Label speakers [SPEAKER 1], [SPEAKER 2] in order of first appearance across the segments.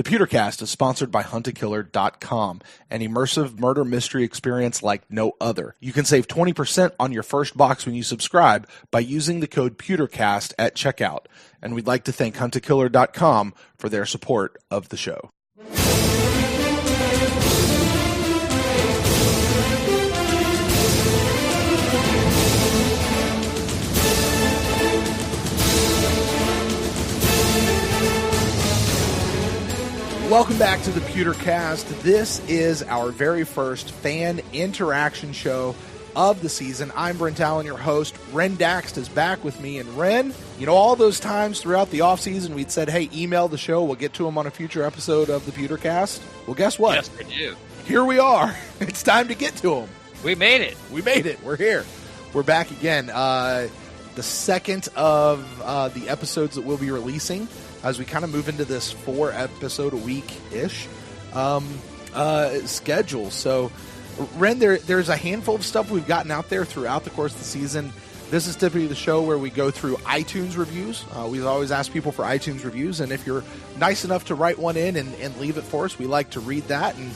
[SPEAKER 1] The PewterCast is sponsored by HuntAKiller.com, an immersive murder mystery experience like no other. You can save 20% on your first box when you subscribe by using the code PewterCast at checkout. And we'd like to thank HuntAKiller.com for their support of the show. Welcome back to the PewterCast. This is our very first fan interaction show of the season. I'm Brent Allen, your host. Ren Daxt is back with me. And Ren, you know, all those times throughout the offseason we'd said, hey, email the show. We'll get to them on a future episode of the PewterCast. Well, guess what?
[SPEAKER 2] Yes, we do.
[SPEAKER 1] Here we are. It's time to get to them.
[SPEAKER 2] We made it.
[SPEAKER 1] We made it. We're here. We're back again. The second of the episodes that we'll be releasing as we kind of move into this 4-episode a week-ish schedule. So, Ren, there's a handful of stuff we've gotten out there throughout the course of the season. This is typically the show where we go through iTunes reviews. We always ask people for iTunes reviews, and if you're nice enough to write one in and leave it for us, we like to read that and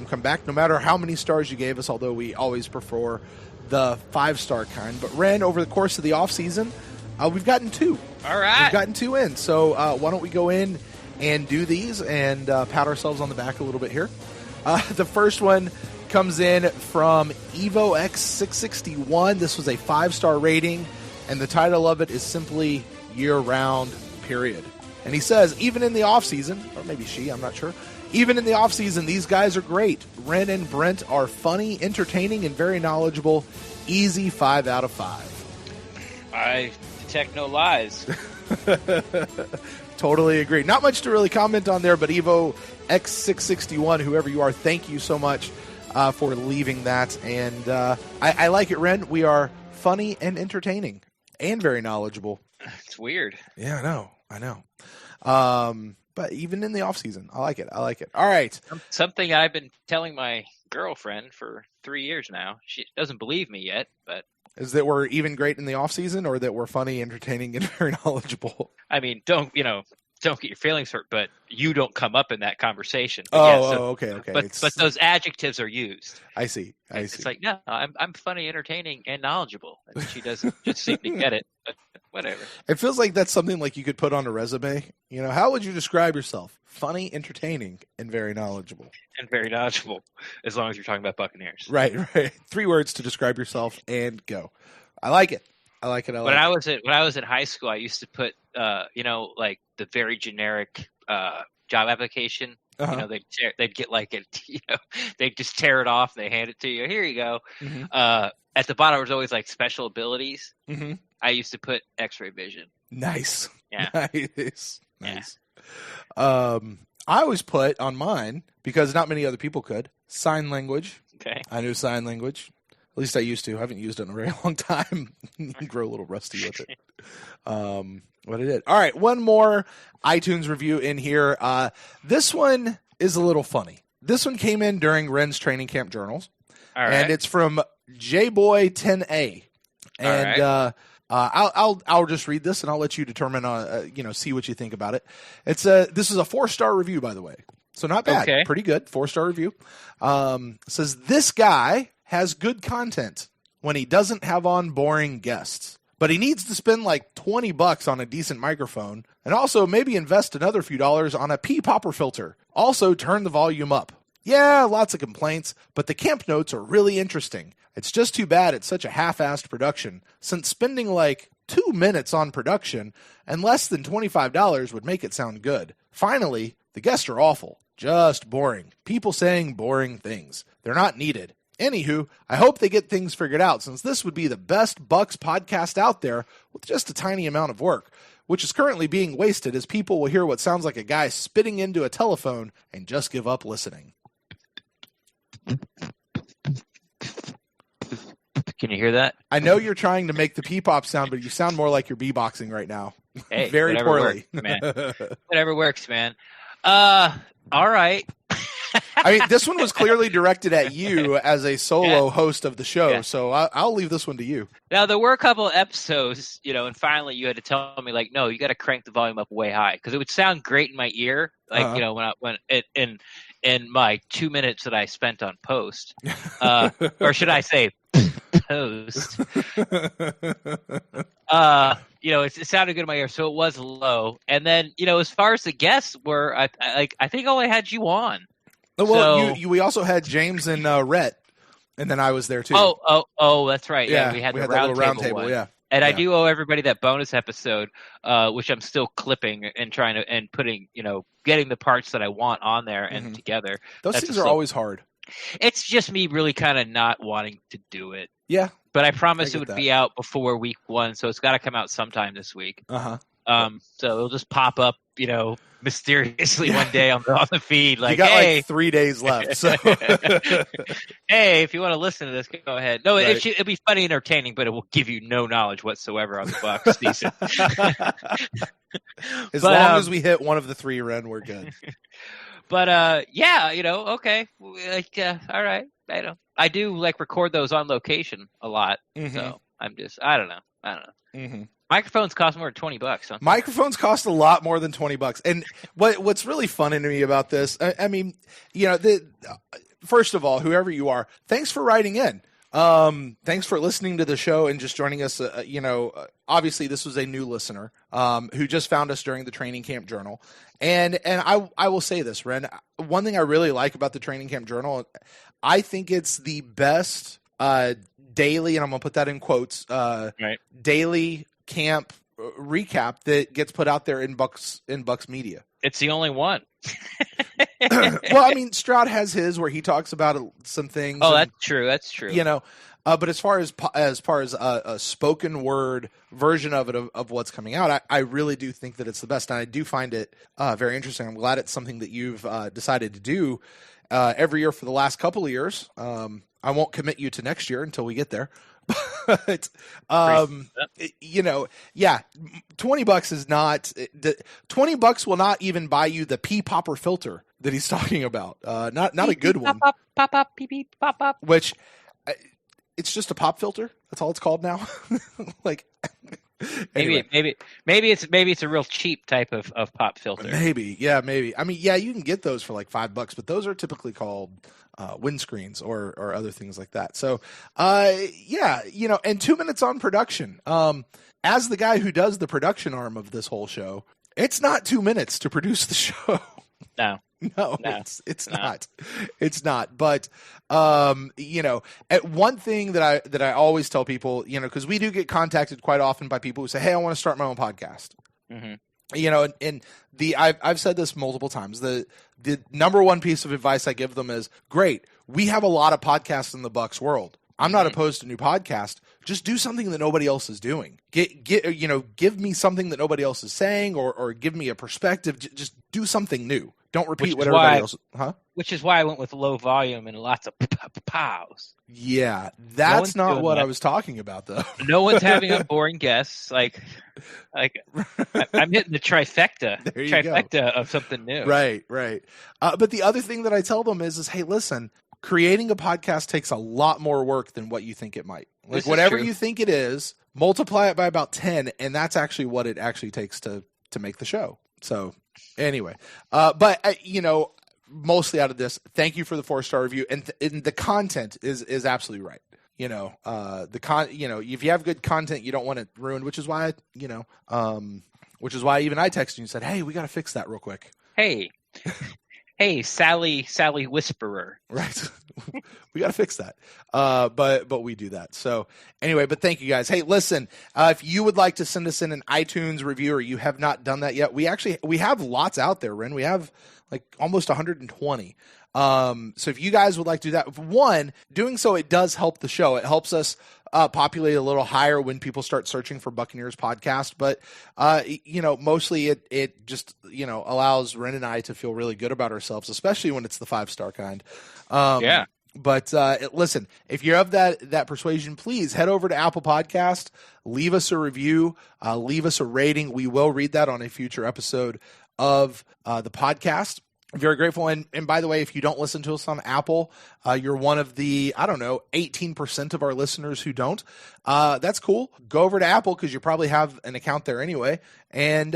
[SPEAKER 1] come back no matter how many stars you gave us, although we always prefer the 5-star kind. But, Ren, over the course of the off-season, we've gotten 2.
[SPEAKER 2] All right.
[SPEAKER 1] We've gotten 2 in. So why don't we go in and do these and pat ourselves on the back a little bit here. The first one comes in from EvoX661. This was a 5-star rating, and the title of it is simply Year-Round, period. And he says, even in the off-season, or maybe she, I'm not sure, even in the off-season, these guys are great. Ren and Brent are funny, entertaining, and very knowledgeable. Easy 5 out of 5.
[SPEAKER 2] I detect no lies.
[SPEAKER 1] Totally agree. Not much to really comment on there, but Evo X661, whoever you are, thank you so much for leaving that. And I like it, Ren. We are funny and entertaining and very knowledgeable.
[SPEAKER 2] It's weird.
[SPEAKER 1] Yeah, I know. But even in the off season, I like it. All right.
[SPEAKER 2] Something I've been telling my girlfriend for 3 years now. She doesn't believe me yet, but
[SPEAKER 1] is that we're even great in the off season, or that we're funny, entertaining, and very knowledgeable?
[SPEAKER 2] I mean, don't get your feelings hurt, but you don't come up in that conversation.
[SPEAKER 1] Okay.
[SPEAKER 2] But those adjectives are used.
[SPEAKER 1] I see.
[SPEAKER 2] It's like, no, I'm funny, entertaining, and knowledgeable. And she doesn't just seem to get it. But whatever.
[SPEAKER 1] It feels like that's something like you could put on a resume. You know, how would you describe yourself? Funny, entertaining, and very knowledgeable.
[SPEAKER 2] And very knowledgeable, as long as you're talking about Buccaneers.
[SPEAKER 1] Right. 3 words to describe yourself, and go. I like it.
[SPEAKER 2] When I was in high school, I used to put, like the very generic job application.
[SPEAKER 1] Uh-huh.
[SPEAKER 2] They'd get like it. They'd just tear it off. And they hand it to you. Here you go.
[SPEAKER 1] Mm-hmm.
[SPEAKER 2] At the bottom was always like special abilities.
[SPEAKER 1] Mm-hmm.
[SPEAKER 2] I used to put X-ray vision.
[SPEAKER 1] Nice.
[SPEAKER 2] Yeah.
[SPEAKER 1] Nice. I always put on mine, because not many other people could, sign language.
[SPEAKER 2] Okay.
[SPEAKER 1] I knew sign language. At least I used to. I haven't used it in a very long time. You grow a little rusty with it. But I did. All right, one more iTunes review in here. This one is a little funny. This one came in during Ren's training camp journals.
[SPEAKER 2] All right.
[SPEAKER 1] And it's from JBoy10A. And
[SPEAKER 2] all right.
[SPEAKER 1] I'll just read this, and I'll let you determine see what you think about it. This is a 4-star review, by the way, so not bad.
[SPEAKER 2] Okay.
[SPEAKER 1] Pretty good 4-star review. Says this guy has good content when he doesn't have on boring guests, but he needs to spend like $20 on a decent microphone, and also maybe invest another few dollars on a pea popper filter. Also turn the volume up. Yeah, lots of complaints, but the camp notes are really interesting. It's just too bad it's such a half-assed production, since spending like 2 minutes on production and less than $25 would make it sound good. Finally, the guests are awful. Just boring. People saying boring things. They're not needed. Anywho, I hope they get things figured out, since this would be the best Bucks podcast out there with just a tiny amount of work, which is currently being wasted as people will hear what sounds like a guy spitting into a telephone and just give up listening.
[SPEAKER 2] Can you hear that?
[SPEAKER 1] I know you're trying to make the pee-pop sound, but you sound more like you're beatboxing right now.
[SPEAKER 2] Hey,
[SPEAKER 1] very poorly.
[SPEAKER 2] Works, man. Whatever works, man. All right.
[SPEAKER 1] I mean, this one was clearly directed at you as a solo host of the show, so I'll leave this one to you.
[SPEAKER 2] Now, there were a couple of episodes, and finally you had to tell me, like, no, you got to crank the volume up way high because it would sound great in my ear, like, when in my 2 minutes that I spent on post, or should I say post, it sounded good in my ear, so it was low. And then, as far as the guests were, I think I only had you on.
[SPEAKER 1] Well, we also had James and Rhett, and then I was there too.
[SPEAKER 2] Oh, that's right. Yeah, we had the round table one.
[SPEAKER 1] Yeah.
[SPEAKER 2] And I do owe everybody that bonus episode, which I'm still clipping and trying to and putting, getting the parts that I want on there and together.
[SPEAKER 1] Those things are always hard.
[SPEAKER 2] It's just me really kind of not wanting to do it.
[SPEAKER 1] Yeah.
[SPEAKER 2] But I promise it would be out before week 1, so it's got to come out sometime this week. So it'll just pop up, mysteriously one day on the feed. Like,
[SPEAKER 1] you got like 3 days left. So,
[SPEAKER 2] hey, if you want to listen to this, go ahead. No, it'll be funny, entertaining, but it will give you no knowledge whatsoever on the Bucks season.
[SPEAKER 1] As long as we hit one of the 3, Ren, we're good.
[SPEAKER 2] But okay, like, all right. I do like record those on location a lot. So I'm just, I don't know. Microphones cost more than $20, huh?
[SPEAKER 1] Microphones cost a lot more than $20. And what's really funny to me about this, I mean, first of all, whoever you are, thanks for writing in. Thanks for listening to the show and just joining us. Obviously this was a new listener, who just found us during the Training Camp Journal. And I will say this, Ren, one thing I really like about the Training Camp Journal, I think it's the best, daily, and I'm going to put that in quotes, daily camp recap that gets put out there in Bucks media.
[SPEAKER 2] It's the only one.
[SPEAKER 1] Well, I mean, Stroud has his where he talks about some things.
[SPEAKER 2] Oh, that's true. That's true.
[SPEAKER 1] But as far as a spoken word version of it of what's coming out, I really do think that it's the best, and I do find it very interesting. I'm glad it's something that you've decided to do every year for the last couple of years. I won't commit you to next year until we get there. But $20 is not $20 will not even buy you the pea popper filter that he's talking about. Not a good one.
[SPEAKER 2] Pop, pee, pee, pop.
[SPEAKER 1] Which it's just a pop filter. That's all it's called now. Like anyway.
[SPEAKER 2] Maybe it's a real cheap type of pop filter.
[SPEAKER 1] Maybe. I mean, you can get those for like $5, but those are typically called windscreens or other things like that. So, and 2 minutes on production. As the guy who does the production arm of this whole show, it's not 2 minutes to produce the show.
[SPEAKER 2] No.
[SPEAKER 1] It's not. It's not. But one thing that I always tell people, because we do get contacted quite often by people who say, "Hey, I want to start my own podcast." And I've said this multiple times. The number one piece of advice I give them is, great, we have a lot of podcasts in the Bucks world. I'm not opposed to new podcast. Just do something that nobody else is doing. Give me something that nobody else is saying, or give me a perspective. Just do something new. Don't repeat what everybody else.
[SPEAKER 2] Which is why I went with low volume and lots of pows.
[SPEAKER 1] Yeah, that's not what I was talking about, though.
[SPEAKER 2] No one's having a boring guess. Like I'm hitting the trifecta of something new.
[SPEAKER 1] Right. But the other thing that I tell them is, hey, listen, creating a podcast takes a lot more work than what you think it might. Like whatever you think it is, multiply it by about 10, and that's actually what it actually takes to make the show. So anyway, mostly out of this, thank you for the 4-star review, and the content is absolutely right. If you have good content, you don't want it ruined, which is why even I texted you and said, hey, we got to fix that real quick.
[SPEAKER 2] Hey, Sally Whisperer.
[SPEAKER 1] Right. We got to fix that. But we do that. So anyway, but thank you guys. Hey, listen, if you would like to send us in an iTunes review, or you have not done that yet, we have lots out there, Ren. We have like almost 120. So if you guys would like to do that, one, doing so, it does help the show. It helps us populate a little higher when people start searching for Buccaneers podcast. But, mostly it just, allows Ren and I to feel really good about ourselves, especially when it's the 5-star kind. But listen, if you have that persuasion, please head over to Apple Podcast, leave us a review, leave us a rating. We will read that on a future episode of the podcast. Very grateful. And by the way, if you don't listen to us on Apple, you're one of the, 18% of our listeners who don't. That's cool. Go over to Apple because you probably have an account there anyway, and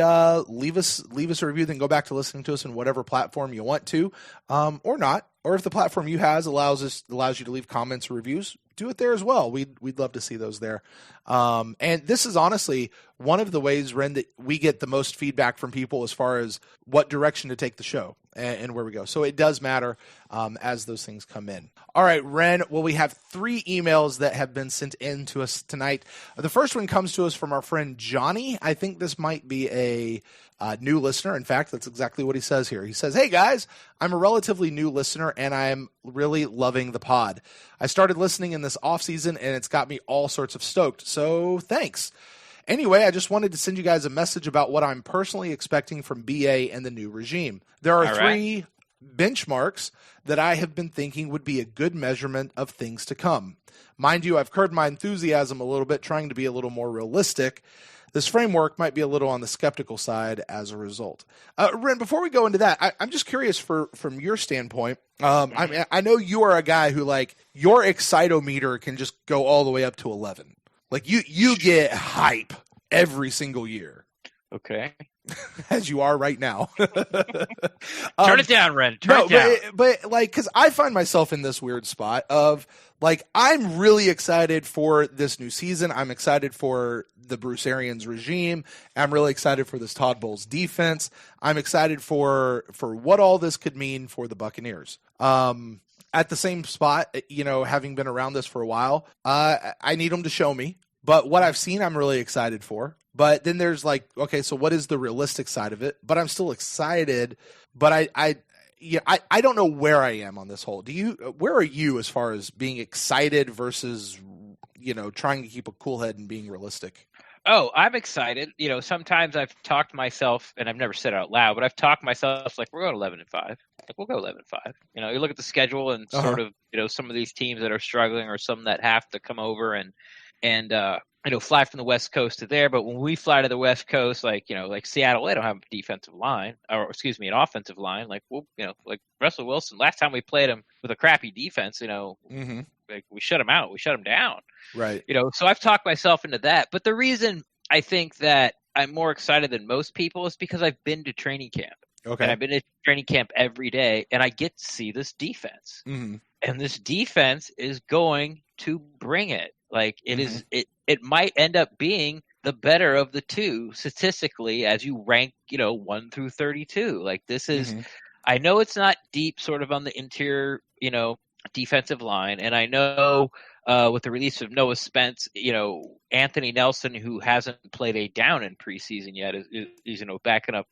[SPEAKER 1] leave us a review. Then go back to listening to us in whatever platform you want to, or not. Or if the platform you has allows you to leave comments or reviews, do it there as well. We'd love to see those there. And this is honestly one of the ways, Ren, that we get the most feedback from people as far as what direction to take the show and where we go. So it does matter as those things come in. All right, Ren, well, we have 3 emails that have been sent in to us tonight. The first one comes to us from our friend Johnny. I think this might be a new listener. In fact, that's exactly what he says here. He says, "Hey guys, I'm a relatively new listener and I'm really loving the pod. I started listening in this off season and it's got me all sorts of stoked. So thanks. Anyway, I just wanted to send you guys a message about what I'm personally expecting from BA and the new regime. There are 3 benchmarks that I have been thinking would be a good measurement of things to come. Mind you, I've curbed my enthusiasm a little bit, trying to be a little more realistic. This framework might be a little on the skeptical side as a result." Ren, before we go into that, I'm just curious from your standpoint. I know you are a guy who, like, your excitometer can just go all the way up to 11. Like, you get hype every single year.
[SPEAKER 2] Okay.
[SPEAKER 1] As you are right now.
[SPEAKER 2] Turn it down, Ren. Turn it down.
[SPEAKER 1] But like, because I find myself in this weird spot of, like, I'm really excited for this new season. I'm excited for the Bruce Arians regime. I'm really excited for this Todd Bowles defense. I'm excited for what all this could mean for the Buccaneers. At the same spot, having been around this for a while, I need them to show me. But what I've seen, I'm really excited for. But then there's like, okay, so what is the realistic side of it? But I'm still excited. But I don't know where I am on this whole. Where are you as far as being excited versus, trying to keep a cool head and being realistic?
[SPEAKER 2] Oh, I'm excited. Sometimes I've talked to myself, and I've never said it out loud, but I've talked to myself like, we're going 11-5. Like, we'll go 11-5. You look at the schedule and sort of, some of these teams that are struggling or some that have to come over and fly from the West Coast to there. But when we fly to the West Coast, like Seattle, they don't have a defensive line, or an offensive line. Like, like Russell Wilson, last time we played him with a crappy defense, like, we shut him out. We shut him down.
[SPEAKER 1] Right.
[SPEAKER 2] So I've talked myself into that. But the reason I think that I'm more excited than most people is because I've been to training camp.
[SPEAKER 1] Okay.
[SPEAKER 2] And I've been to training camp every day, and I get to see this defense.
[SPEAKER 1] Mm-hmm.
[SPEAKER 2] And this defense is going to bring it. Like, it is, it might end up being the better of the two statistically as you rank, 1 through 32. Like, this is, I know it's not deep sort of on the interior, defensive line. And I know with the release of Noah Spence, Anthony Nelson, who hasn't played a down in preseason yet, is backing up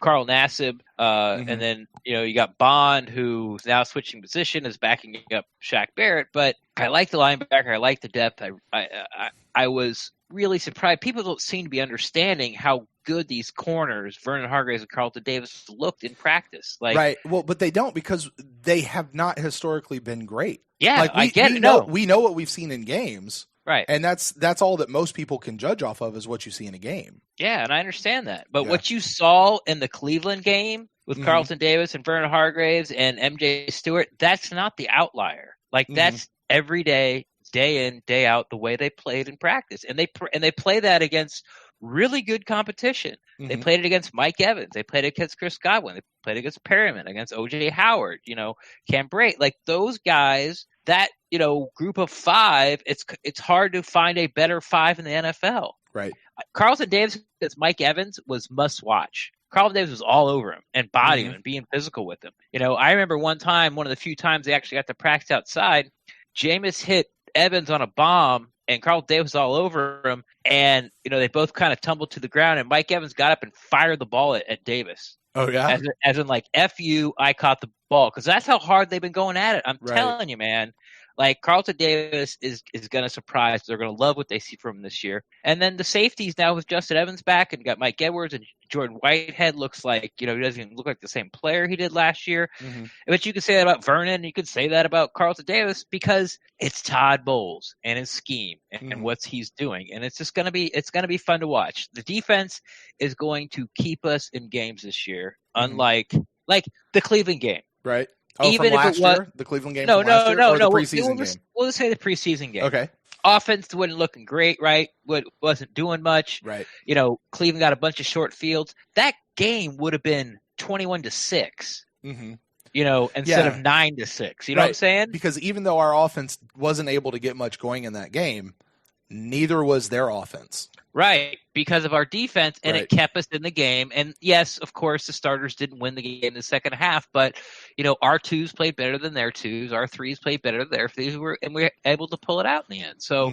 [SPEAKER 2] Carl Nassib, and then you got Bond, who's now switching position, is backing up Shaq Barrett. But I like the linebacker, I like the depth. I was really surprised. People don't seem to be understanding how good these corners, Vernon Hargreaves and Carlton Davis, looked in practice. Like,
[SPEAKER 1] right. Well, but they don't, because they have not historically been great.
[SPEAKER 2] Yeah,
[SPEAKER 1] like,
[SPEAKER 2] I get it.
[SPEAKER 1] We know what we've seen in games.
[SPEAKER 2] Right.
[SPEAKER 1] And that's all that most people can judge off of, is what you see in a game.
[SPEAKER 2] Yeah, and I understand that. But what you saw in the Cleveland game with Carlton Davis and Vernon Hargreaves and MJ Stewart, that's not the outlier. Like, that's every day in, day out, the way they played in practice. And they play that against really good competition. They played it against Mike Evans. They played it against Chris Godwin. They played against Perriman, against O.J. Howard, Cam Brate. Like, those guys, that, group of 5, it's hard to find a better 5 in the NFL.
[SPEAKER 1] Right.
[SPEAKER 2] Carlton Davis against Mike Evans was must watch. Carlton Davis was all over him and bodying him and being physical with him. I remember one of the few times they actually got to practice outside, Jameis hit Evans on a bomb, and Carlton Davis was all over him, and they both kind of tumbled to the ground, and Mike Evans got up and fired the ball at Davis.
[SPEAKER 1] Oh yeah,
[SPEAKER 2] as in like, F you, I caught the ball, because that's how hard they've been going at it. I'm telling you, man. Like, Carlton Davis is going to surprise. They're going to love what they see from him this year. And then the safeties now with Justin Evans back, and got Mike Edwards, and Jordan Whitehead looks like, he doesn't even look like the same player he did last year. But you could say that about Vernon. You could say that about Carlton Davis, because it's Todd Bowles and his scheme and what he's doing. And it's going to be fun to watch. The defense is going to keep us in games this year, unlike like the Cleveland game.
[SPEAKER 1] Right. Oh,
[SPEAKER 2] Even
[SPEAKER 1] from
[SPEAKER 2] if
[SPEAKER 1] last
[SPEAKER 2] it was
[SPEAKER 1] year? The Cleveland game from last year? Or the preseason game?
[SPEAKER 2] We'll just say the preseason game.
[SPEAKER 1] Okay.
[SPEAKER 2] Offense wasn't looking great, right? Wasn't doing much.
[SPEAKER 1] Right.
[SPEAKER 2] Cleveland got a bunch of short fields. That game would have been 21-6.
[SPEAKER 1] Mm-hmm.
[SPEAKER 2] Instead of 9-6. You know what I'm saying?
[SPEAKER 1] Because even though our offense wasn't able to get much going in that game, neither was their offense.
[SPEAKER 2] Right, because of our defense, and it kept us in the game. And yes, of course, the starters didn't win the game in the second half, but our twos played better than their twos. Our threes played better than their threes, and we were able to pull it out in the end. So,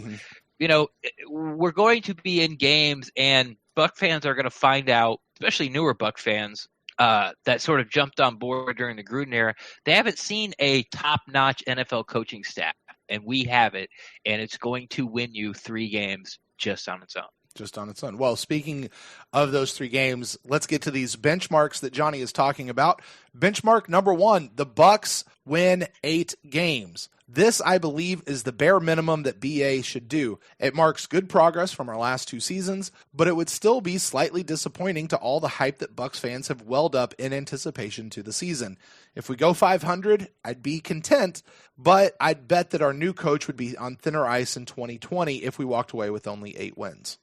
[SPEAKER 2] we're going to be in games, and Buck fans are going to find out, especially newer Buck fans, that sort of jumped on board during the Gruden era. They haven't seen a top-notch NFL coaching staff, and we have it, and it's going to win you 3 games just on its own.
[SPEAKER 1] Just on its own. Well, speaking of those 3 games, let's get to these benchmarks that Johnny is talking about. Benchmark number 1, the Bucks win 8 games. This, I believe, is the bare minimum that BA should do. It marks good progress from our last 2 seasons, but it would still be slightly disappointing to all the hype that Bucks fans have welled up in anticipation to the season. If we go 500, I'd be content, but I'd bet that our new coach would be on thinner ice in 2020 if we walked away with only 8 wins.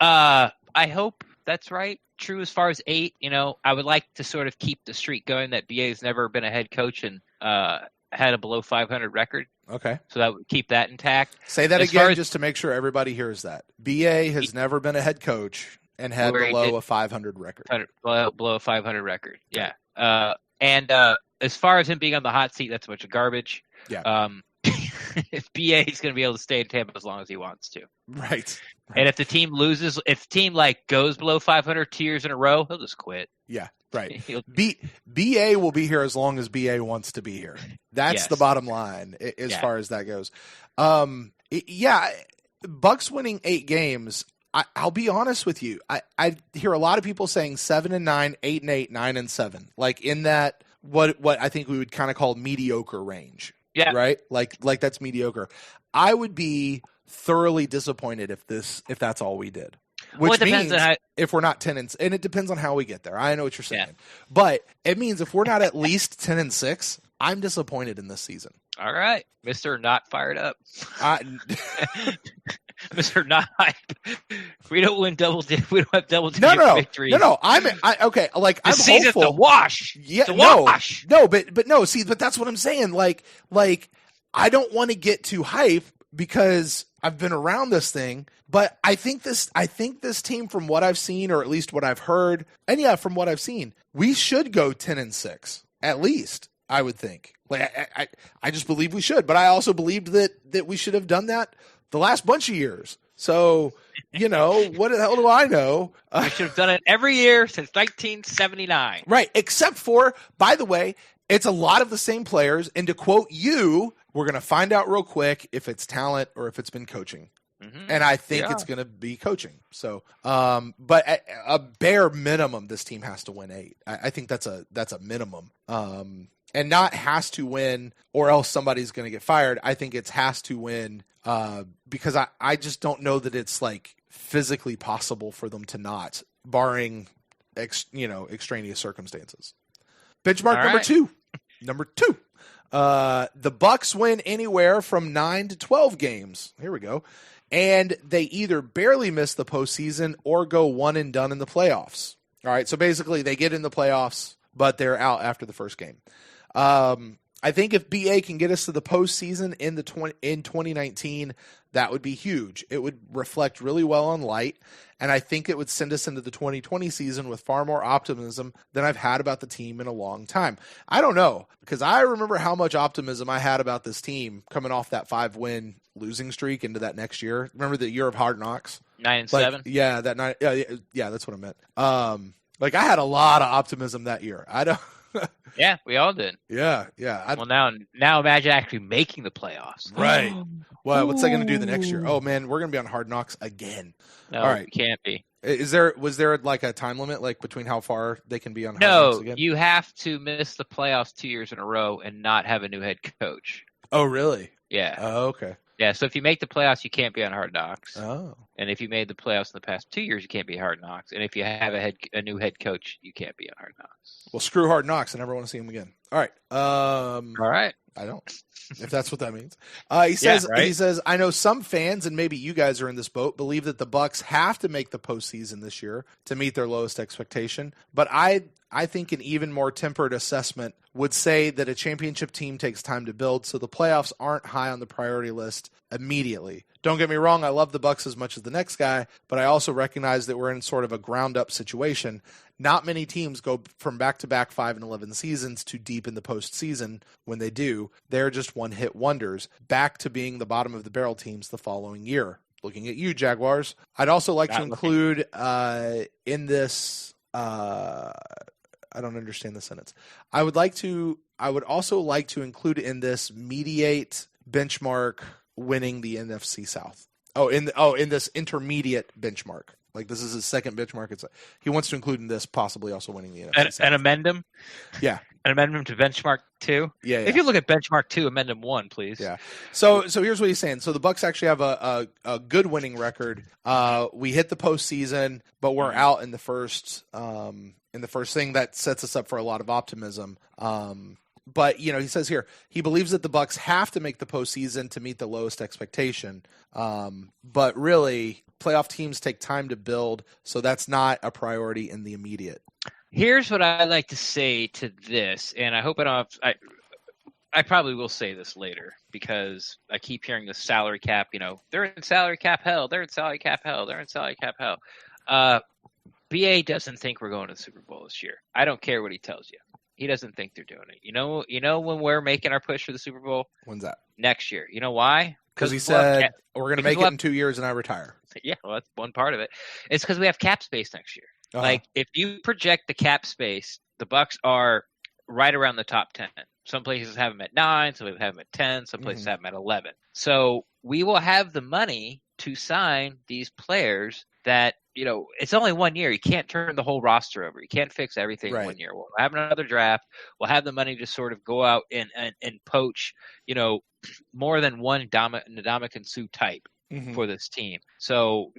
[SPEAKER 2] I hope that's right. True as far as 8, I would like to sort of keep the streak going that BA's never been a head coach and had a below 500 record.
[SPEAKER 1] Okay. So
[SPEAKER 2] that would keep that intact.
[SPEAKER 1] Say that again just to make sure everybody hears that. BA has never been a head coach and had below a 500 record.
[SPEAKER 2] Below a 500 record, yeah. And as far as him being on the hot seat, that's a bunch of garbage.
[SPEAKER 1] Yeah.
[SPEAKER 2] If BA is going to be able to stay in Tampa as long as he wants to.
[SPEAKER 1] Right.
[SPEAKER 2] And if the team loses, if the team goes below 500 2 years in a row, he'll just quit.
[SPEAKER 1] Yeah, right. BA will be here as long as BA wants to be here. That's the bottom line as far as that goes. Bucks winning 8 games. I'll be honest with you. I hear a lot of people saying 7-9, 8-8, 9-7, like in that what I think we would kind of call mediocre range.
[SPEAKER 2] Yeah.
[SPEAKER 1] Right. Like that's mediocre. I would be thoroughly disappointed if that's all we did. Which means if we're not 10 and it depends on how we get there. I know what you're saying, but it means if we're not at least 10-6, I'm disappointed in this season.
[SPEAKER 2] All right, Mr. Not fired up. Mr. Not hype. If we don't win we don't have double-digit victories.
[SPEAKER 1] No. I'm
[SPEAKER 2] season's
[SPEAKER 1] hopeful.
[SPEAKER 2] A wash.
[SPEAKER 1] Yeah,
[SPEAKER 2] wash.
[SPEAKER 1] No, but no. See, but that's what I'm saying. Like I don't want to get too hype because I've been around this thing. But I think this team, from what I've seen, or at least what I've heard, and from what I've seen, we should go 10-6 at least. I would think. I just believe we should. But I also believed that we should have done that the last bunch of years. So, what the hell do I know?
[SPEAKER 2] We should have done it every year since 1979.
[SPEAKER 1] Right. Except for, by the way, it's a lot of the same players. And to quote you, we're going to find out real quick if it's talent or if it's been coaching. Mm-hmm. And I think it's going to be coaching. So, but at a bare minimum, this team has to win 8. I think that's a minimum. And not has to win or else somebody's going to get fired. I think it's has to win because I just don't know that it's physically possible for them to not, barring extraneous circumstances. Benchmark number two. The Bucks win anywhere from 9 to 12 games. Here we go. And they either barely miss the postseason or go one and done in the playoffs. All right. So basically they get in the playoffs, but they're out after the first game. I think if BA can get us to the postseason in 2019, that would be huge. It would reflect really well on Light, and I think it would send us into the 2020 season with far more optimism than I've had about the team in a long time. I don't know, because I remember how much optimism I had about this team coming off that 5-win losing streak into that next year. Remember the year of Hard Knocks?
[SPEAKER 2] 9-7?
[SPEAKER 1] Yeah, that 9. Yeah, that's what I meant. I had a lot of optimism that year. I don't.
[SPEAKER 2] Yeah, we all did.
[SPEAKER 1] Yeah.
[SPEAKER 2] Well, now imagine actually making the playoffs.
[SPEAKER 1] Right. Well, what's that going to do the next year? Oh man, we're going to be on Hard Knocks again.
[SPEAKER 2] No,
[SPEAKER 1] all right,
[SPEAKER 2] it can't be.
[SPEAKER 1] Was there a time limit between how far they can be on Hard Knocks again?
[SPEAKER 2] No, you have to miss the playoffs 2 years in a row and not have a new head coach.
[SPEAKER 1] Oh, really?
[SPEAKER 2] Yeah.
[SPEAKER 1] Oh, okay.
[SPEAKER 2] Yeah, so if you make the playoffs, you can't be on Hard Knocks.
[SPEAKER 1] Oh.
[SPEAKER 2] And if you made the playoffs in the past 2 years, you can't be Hard Knocks. And if you have a new head coach, you can't be on Hard Knocks.
[SPEAKER 1] Well, screw Hard Knocks. I never want to see him again. All right.
[SPEAKER 2] All right.
[SPEAKER 1] I don't, if that's what that means. He says, I know some fans, and maybe you guys are in this boat, believe that the Bucks have to make the postseason this year to meet their lowest expectation. But I think an even more tempered assessment would say that a championship team takes time to build, so the playoffs aren't high on the priority list immediately. Don't get me wrong, I love the Bucks as much as the next guy, but I also recognize that we're in sort of a ground-up situation. Not many teams go from back-to-back 5-11 seasons to deep in the postseason. When they do, they're just one-hit wonders, back to being the bottom-of-the-barrel teams the following year. Looking at you, Jaguars. I'd also like to include in this... I don't understand the sentence. I would also like to include in this mediate benchmark winning the NFC South. In this intermediate benchmark. Like this is his second benchmark. He wants to include in this possibly also winning the NFC South.
[SPEAKER 2] And amend him?
[SPEAKER 1] Yeah.
[SPEAKER 2] An amendment to benchmark 2?
[SPEAKER 1] Yeah.
[SPEAKER 2] If you look at benchmark 2, amendment 1, please.
[SPEAKER 1] Yeah. So here's what he's saying. So the Bucks actually have a good winning record. We hit the postseason, but we're out in the first thing that sets us up for a lot of optimism. But, he says here, he believes that the Bucks have to make the postseason to meet the lowest expectation. But really, playoff teams take time to build, so that's not a priority in the immediate.
[SPEAKER 2] Here's what I like to say to this, and I hope I probably will say this later because I keep hearing the salary cap, they're in salary cap hell, they're in salary cap hell, they're in salary cap hell. BA doesn't think we're going to the Super Bowl this year. I don't care what he tells you. He doesn't think they're doing it. You know when we're making our push for the Super Bowl?
[SPEAKER 1] When's that?
[SPEAKER 2] Next year. You know why?
[SPEAKER 1] Because he said we're going to make it in 2 years and I retire.
[SPEAKER 2] Yeah, well, that's one part of it. It's because we have cap space next year.
[SPEAKER 1] Uh-huh.
[SPEAKER 2] Like, if you project the cap space, the Bucks are right around the top 10. Some places have them at 9, some places have them at 10, some places have them at 11. So we will have the money to sign these players that, it's only 1 year. You can't turn the whole roster over. You can't fix everything in 1 year. We'll have another draft. We'll have the money to sort of go out and poach, more than one Ndamukong Suh type for this team. So,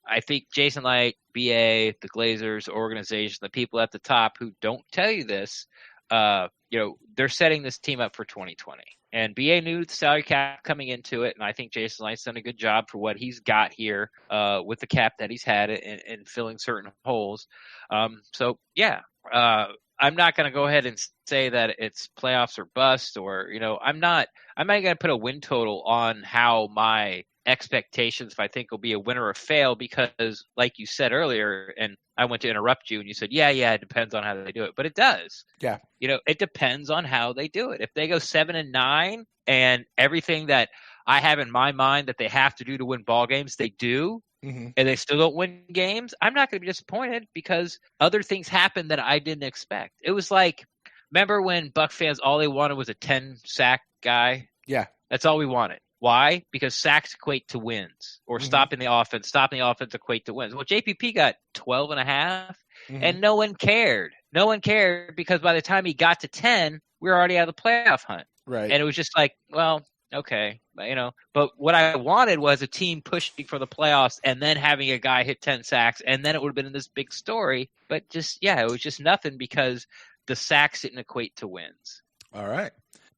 [SPEAKER 2] I think Jason Light, BA, the Glazers organization, the people at the top who don't tell you this, they're setting this team up for 2020. And BA knew the salary cap coming into it, and I think Jason Light's done a good job for what he's got here with the cap that he's had and filling certain holes. I'm not going to go ahead and say that it's playoffs or bust, or I'm not going to put a win total on how my expectations if I think will be a win or a fail, because like you said earlier, and I went to interrupt you and you said, yeah, it depends on how they do it. But it does.
[SPEAKER 1] Yeah.
[SPEAKER 2] It depends on how they do it. If they go 7-9 and everything that I have in my mind that they have to do to win ball games, they do, and they still don't win games, I'm not going to be disappointed because other things happen that I didn't expect. It was like, remember when Buck fans, all they wanted was a 10-sack guy?
[SPEAKER 1] Yeah.
[SPEAKER 2] That's all we wanted. Why? Because sacks equate to wins, or stopping the offense equate to wins. Well, JPP got 12.5, and no one cared. No one cared because by the time he got to 10, we were already out of the playoff hunt.
[SPEAKER 1] Right.
[SPEAKER 2] And it was just like, well, okay, But what I wanted was a team pushing for the playoffs and then having a guy hit 10 sacks, and then it would have been in this big story. But it was just nothing because the sacks didn't equate to wins.
[SPEAKER 1] All right.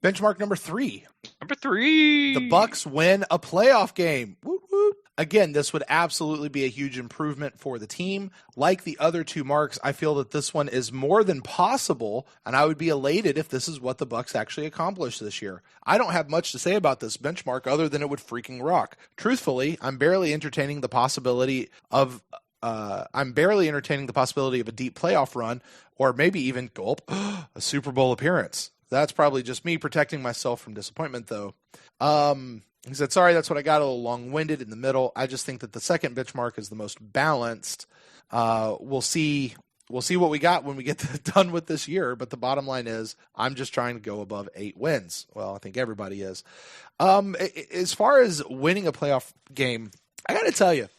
[SPEAKER 1] Benchmark number 3.
[SPEAKER 2] Number 3.
[SPEAKER 1] The Bucks win a playoff game. Woot, woot. Again, this would absolutely be a huge improvement for the team. Like the other 2 marks, I feel that this one is more than possible, and I would be elated if this is what the Bucks actually accomplished this year. I don't have much to say about this benchmark other than it would freaking rock. Truthfully, I'm barely entertaining the possibility of a deep playoff run, or maybe even a Super Bowl appearance. That's probably just me protecting myself from disappointment, though. He said, sorry, that's what I got, a little long-winded in the middle. I just think that the second benchmark is the most balanced. We'll see what we got when we get done with this year, but the bottom line is I'm just trying to go above 8 wins. Well, I think everybody is. As far as winning a playoff game, I got to tell you,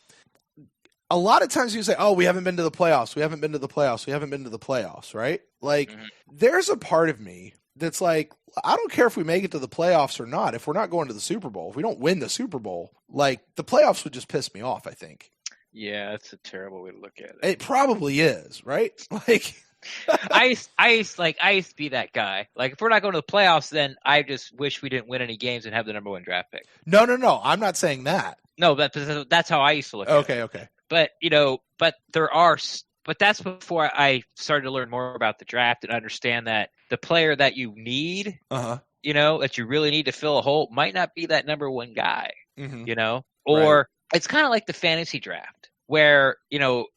[SPEAKER 1] a lot of times you say, oh, we haven't been to the playoffs. We haven't been to the playoffs. We haven't been to the playoffs, right? Like, there's a part of me that's like, I don't care if we make it to the playoffs or not. If we're not going to the Super Bowl, if we don't win the Super Bowl, like the playoffs would just piss me off, I think.
[SPEAKER 2] Yeah, that's a terrible way to look at it.
[SPEAKER 1] It probably is, right? Like
[SPEAKER 2] I used to be that guy. Like if we're not going to the playoffs, then I just wish we didn't win any games and have the number 1 draft pick.
[SPEAKER 1] No. I'm not saying that.
[SPEAKER 2] No, that's how I used to look at it.
[SPEAKER 1] Okay.
[SPEAKER 2] But but that's before I started to learn more about the draft and understand that the player that you need, that you really need to fill a hole might not be that number 1 guy, or it's kind of like the fantasy draft where,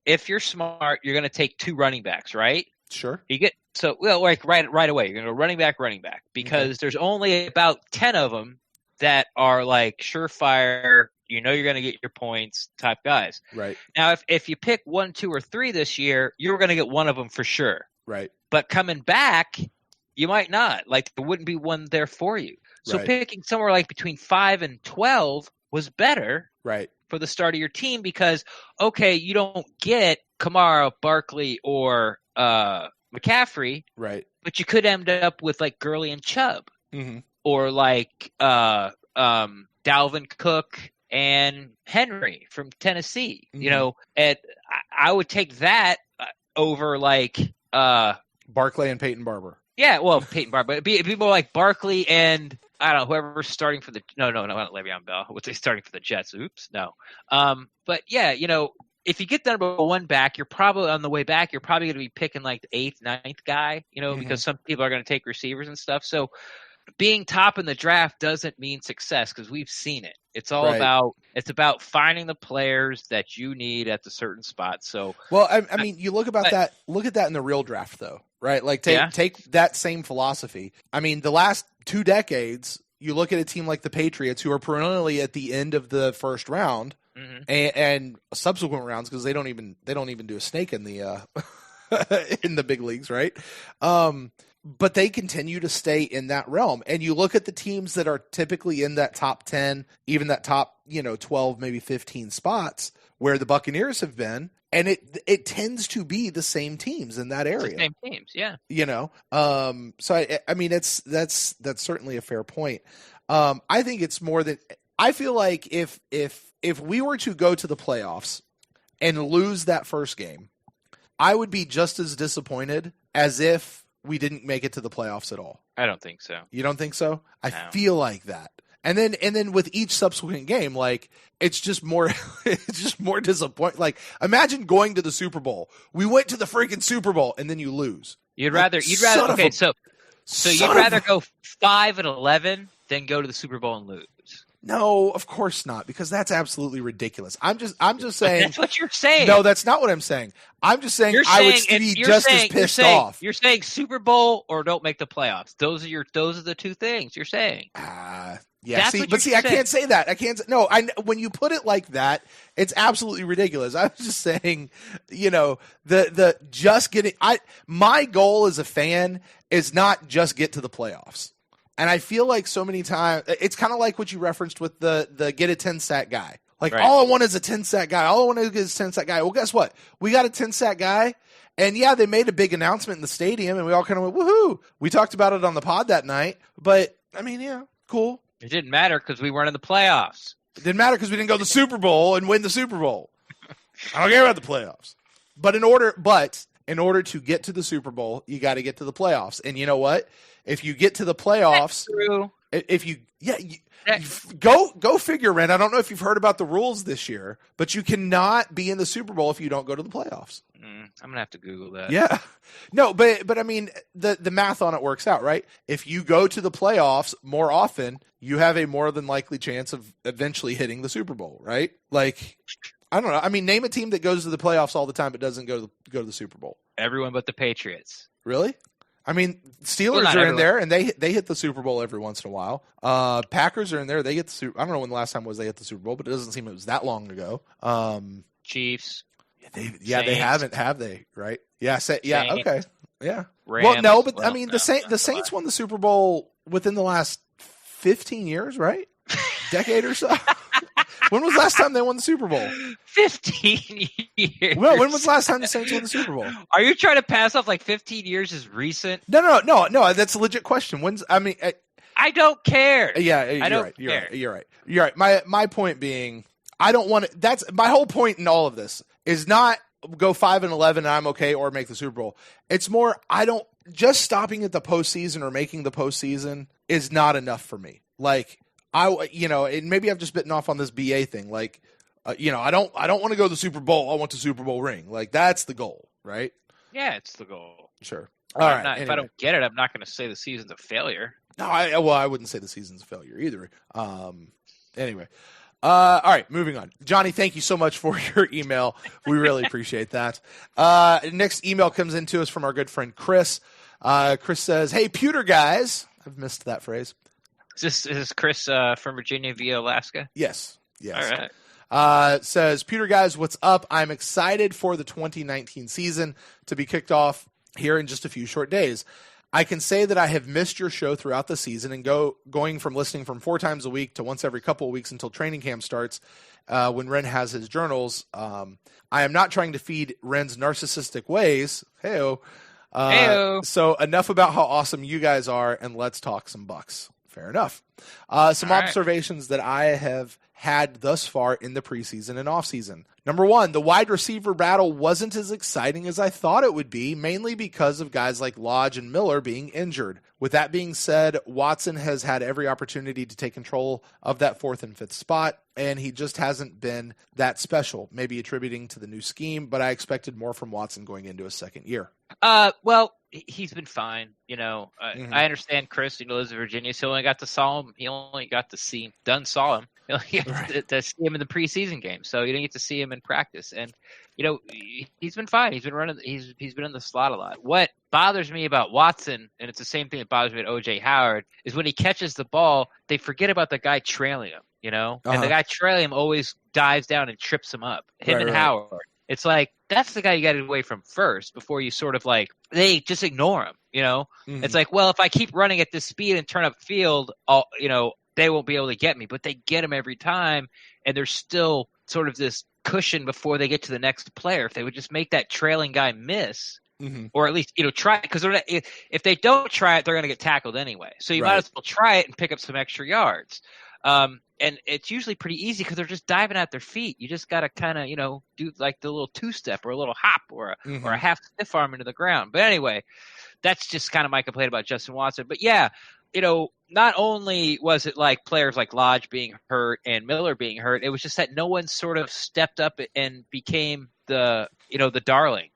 [SPEAKER 2] if you're smart, you're going to take 2 running backs, right?
[SPEAKER 1] Sure.
[SPEAKER 2] Right away, you're going to go running back, because there's only about 10 of them that are like surefire, you're going to get your points type guys.
[SPEAKER 1] Right.
[SPEAKER 2] Now, if you pick 1, 2, or 3 this year, you're going to get one of them for sure.
[SPEAKER 1] Right.
[SPEAKER 2] But coming back, you might not. Like there wouldn't be one there for you. So picking somewhere like between 5 and 12 was better.
[SPEAKER 1] Right.
[SPEAKER 2] For the start of your team because, you don't get Kamara, Barkley, or McCaffrey.
[SPEAKER 1] Right.
[SPEAKER 2] But you could end up with like Gurley and Chubb.
[SPEAKER 1] Mm-hmm.
[SPEAKER 2] Or like Dalvin Cook and Henry from Tennessee.
[SPEAKER 1] Mm-hmm.
[SPEAKER 2] And I would take that over like
[SPEAKER 1] Barkley and Peyton Barber.
[SPEAKER 2] Yeah, well, Peyton Barber. It'd be more like Barkley and I don't know, whoever's starting for the not Le'Veon Bell. What's they starting for the Jets? Oops, no. But yeah, if you get the number 1 back, you're probably on the way back. You're probably going to be picking like the 8th, 9th guy, because some people are going to take receivers and stuff. So being top in the draft doesn't mean success because we've seen it. It's all about finding the players that you need at the certain spot. So
[SPEAKER 1] I mean, you look at that in the real draft though, right? Like take that same philosophy. I mean, the last 2 decades, you look at a team like the Patriots who are perennially at the end of the first round and subsequent rounds because they don't even do a snake in the in the big leagues, right? But they continue to stay in that realm. And you look at the teams that are typically in that top 10, even that top, 12, maybe 15 spots where the Buccaneers have been. And it tends to be the same teams in that area.
[SPEAKER 2] The same teams, yeah.
[SPEAKER 1] So I mean, that's certainly a fair point. I think it's more than I feel like if we were to go to the playoffs and lose that first game, I would be just as disappointed as if we didn't make it to the playoffs at all.
[SPEAKER 2] I don't think so.
[SPEAKER 1] You don't think so? I feel like that. And then with each subsequent game, like it's just more disappointing. Like imagine going to the Super Bowl. We went to the freaking Super Bowl and then you lose.
[SPEAKER 2] You'd rather go 5-11 than go to the Super Bowl and lose.
[SPEAKER 1] No, of course not, because that's absolutely ridiculous. I'm just saying.
[SPEAKER 2] That's what you're saying.
[SPEAKER 1] No, that's not what I'm saying. I'm just saying I would be just as pissed off.
[SPEAKER 2] You're saying Super Bowl or don't make the playoffs. Those are the 2 things you're saying.
[SPEAKER 1] Yeah. I can't say that. I can't. No, when you put it like that, it's absolutely ridiculous. I was just saying, the just getting. My goal as a fan is not just get to the playoffs. And I feel like so many times it's kind of like what you referenced with the get a 10-sack guy. Like all I want is a 10-sack guy. All I want is a 10-sack guy. Well, guess what? We got a 10-sack guy. And yeah, they made a big announcement in the stadium and we all kind of went, woohoo. We talked about it on the pod that night. But I mean, yeah, cool.
[SPEAKER 2] It didn't matter because we weren't in the playoffs.
[SPEAKER 1] It didn't matter because we didn't go to the Super Bowl and win the Super Bowl. I don't care about the playoffs. But in order to get to the Super Bowl, you got to get to the playoffs. And you know what? If you get to the playoffs, go figure, Ren. I don't know if you've heard about the rules this year, but you cannot be in the Super Bowl if you don't go to the playoffs.
[SPEAKER 2] I'm gonna have to Google that.
[SPEAKER 1] Yeah, no, but I mean the math on it works out, right? If you go to the playoffs more often, you have a more than likely chance of eventually hitting the Super Bowl, right? Like, I don't know. I mean, name a team that goes to the playoffs all the time but doesn't go to the Super Bowl.
[SPEAKER 2] Everyone but the Patriots.
[SPEAKER 1] Really? I mean, Steelers are in there, and they hit the Super Bowl every once in a while. Packers are in there; they get the Super. I don't know when the last time was they hit the Super Bowl, but it doesn't seem it was that long ago.
[SPEAKER 2] Chiefs.
[SPEAKER 1] They haven't, have they? Right? Yeah. Okay. Yeah.
[SPEAKER 2] Rams,
[SPEAKER 1] well, no, but I mean, the Saints won the Super Bowl within the last 15 years, right? Decade or so. When was the last time they won the Super Bowl?
[SPEAKER 2] 15 years.
[SPEAKER 1] Well, when was the last time the Saints won the Super Bowl?
[SPEAKER 2] Are you trying to pass off like 15 years as recent?
[SPEAKER 1] No. That's a legit question.
[SPEAKER 2] I don't care.
[SPEAKER 1] Yeah,
[SPEAKER 2] I don't
[SPEAKER 1] care.
[SPEAKER 2] care.
[SPEAKER 1] You're right. My point being, I don't want to. That's my whole point in all of this is not go 5-11 and I'm okay or make the Super Bowl. It's more just stopping at the postseason or making the postseason is not enough for me. Like and maybe I've just bitten off on this BA thing. Like, I don't want to go to the Super Bowl. I want the Super Bowl ring. Like that's the goal, right?
[SPEAKER 2] Yeah, it's the goal.
[SPEAKER 1] Sure. All right.
[SPEAKER 2] Anyway. If I don't get it, I'm not going to say the season's a failure.
[SPEAKER 1] No, I wouldn't say the season's a failure either. Anyway. All right, moving on. Johnny, thank you so much for your email. We really appreciate that. Next email comes into us from our good friend Chris. Chris says, "Hey, pewter guys." I've missed that phrase.
[SPEAKER 2] Is this Chris from Virginia via Alaska?
[SPEAKER 1] Yes.
[SPEAKER 2] All right.
[SPEAKER 1] Says, "Pewter guys, what's up? I'm excited for the 2019 season to be kicked off here in just a few short days. I can say that I have missed your show throughout the season and going from listening from 4 times a week to once every couple of weeks until training camp starts when Ren has his journals. I am not trying to feed Ren's narcissistic ways. Hey-o. So enough about how awesome you guys are, and let's talk some Bucks." Fair enough. Some observations that I have had thus far in the preseason and offseason. Number 1, the wide receiver battle wasn't as exciting as I thought it would be, mainly because of guys like Lodge and Miller being injured. With that being said, Watson has had every opportunity to take control of that 4th and 5th spot, and he just hasn't been that special, maybe attributing to the new scheme, but I expected more from Watson going into his second year.
[SPEAKER 2] Well, he's been fine. I understand Chris, lives in Virginia, so he only got to see him. To see him in the preseason game, so you didn't get to see him in practice. And he's been fine. He's been running. He's been in the slot a lot. What bothers me about Watson, and it's the same thing that bothers me at OJ Howard, is when he catches the ball, they forget about the guy trailing him. And the guy trailing him always dives down and trips him up. Howard. It's like that's the guy you got to get away from first before you sort of they just ignore him. It's like, well, if I keep running at this speed and turn up field, they won't be able to get me, but they get him every time, and there's still sort of this cushion before they get to the next player. If they would just make that trailing guy miss, or at least try it, because if they don't try it, they're going to get tackled anyway. So you might as well try it and pick up some extra yards. And it's usually pretty easy because they're just diving at their feet. You just got to kind of do like the little 2-step or a little hop or a half stiff arm into the ground. But anyway, that's just kind of my complaint about Justin Watson. But yeah. Not only was it like players like Lodge being hurt and Miller being hurt, it was just that no one sort of stepped up and became the darling.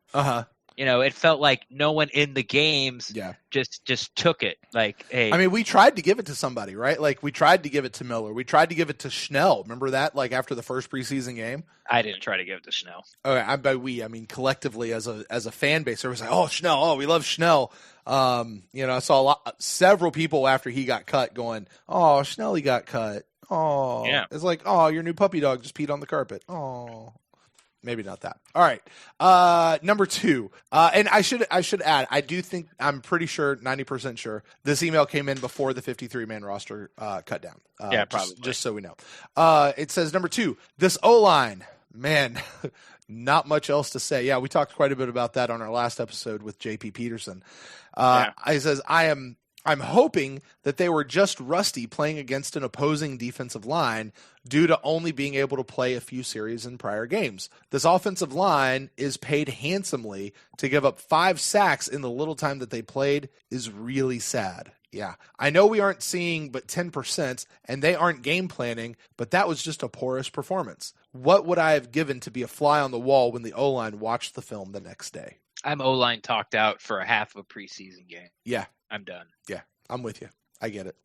[SPEAKER 2] It felt like no one in the games just took it. Like, hey.
[SPEAKER 1] I mean, we tried to give it to somebody, right? Like, we tried to give it to Miller. We tried to give it to Schnell. Remember that? Like, after the first preseason game?
[SPEAKER 2] I didn't try to give it to Schnell.
[SPEAKER 1] Okay, by we, I mean collectively as a fan base, there was like, oh, Schnell, oh, we love Schnell. I saw several people after he got cut going, oh, Schnelly got cut. Oh, yeah. It's like, oh, your new puppy dog just peed on the carpet. Oh. Maybe not that. All right. Number 2. And I should add, I'm pretty sure, 90% sure, this email came in before the 53-man roster cut down.
[SPEAKER 2] Yeah, probably.
[SPEAKER 1] Just so we know. It says, number 2, this O-line, man, not much else to say. Yeah, we talked quite a bit about that on our last episode with JP Peterson. It says, I'm hoping that they were just rusty playing against an opposing defensive line due to only being able to play a few series in prior games. This offensive line is paid handsomely to give up 5 sacks in the little time that they played is really sad. Yeah, I know we aren't seeing but 10%, and they aren't game planning, but that was just a porous performance. What would I have given to be a fly on the wall when the O-line watched the film the next day?
[SPEAKER 2] I'm O-line talked out for a half of a preseason game.
[SPEAKER 1] Yeah.
[SPEAKER 2] I'm done.
[SPEAKER 1] Yeah, I'm with you. I get it.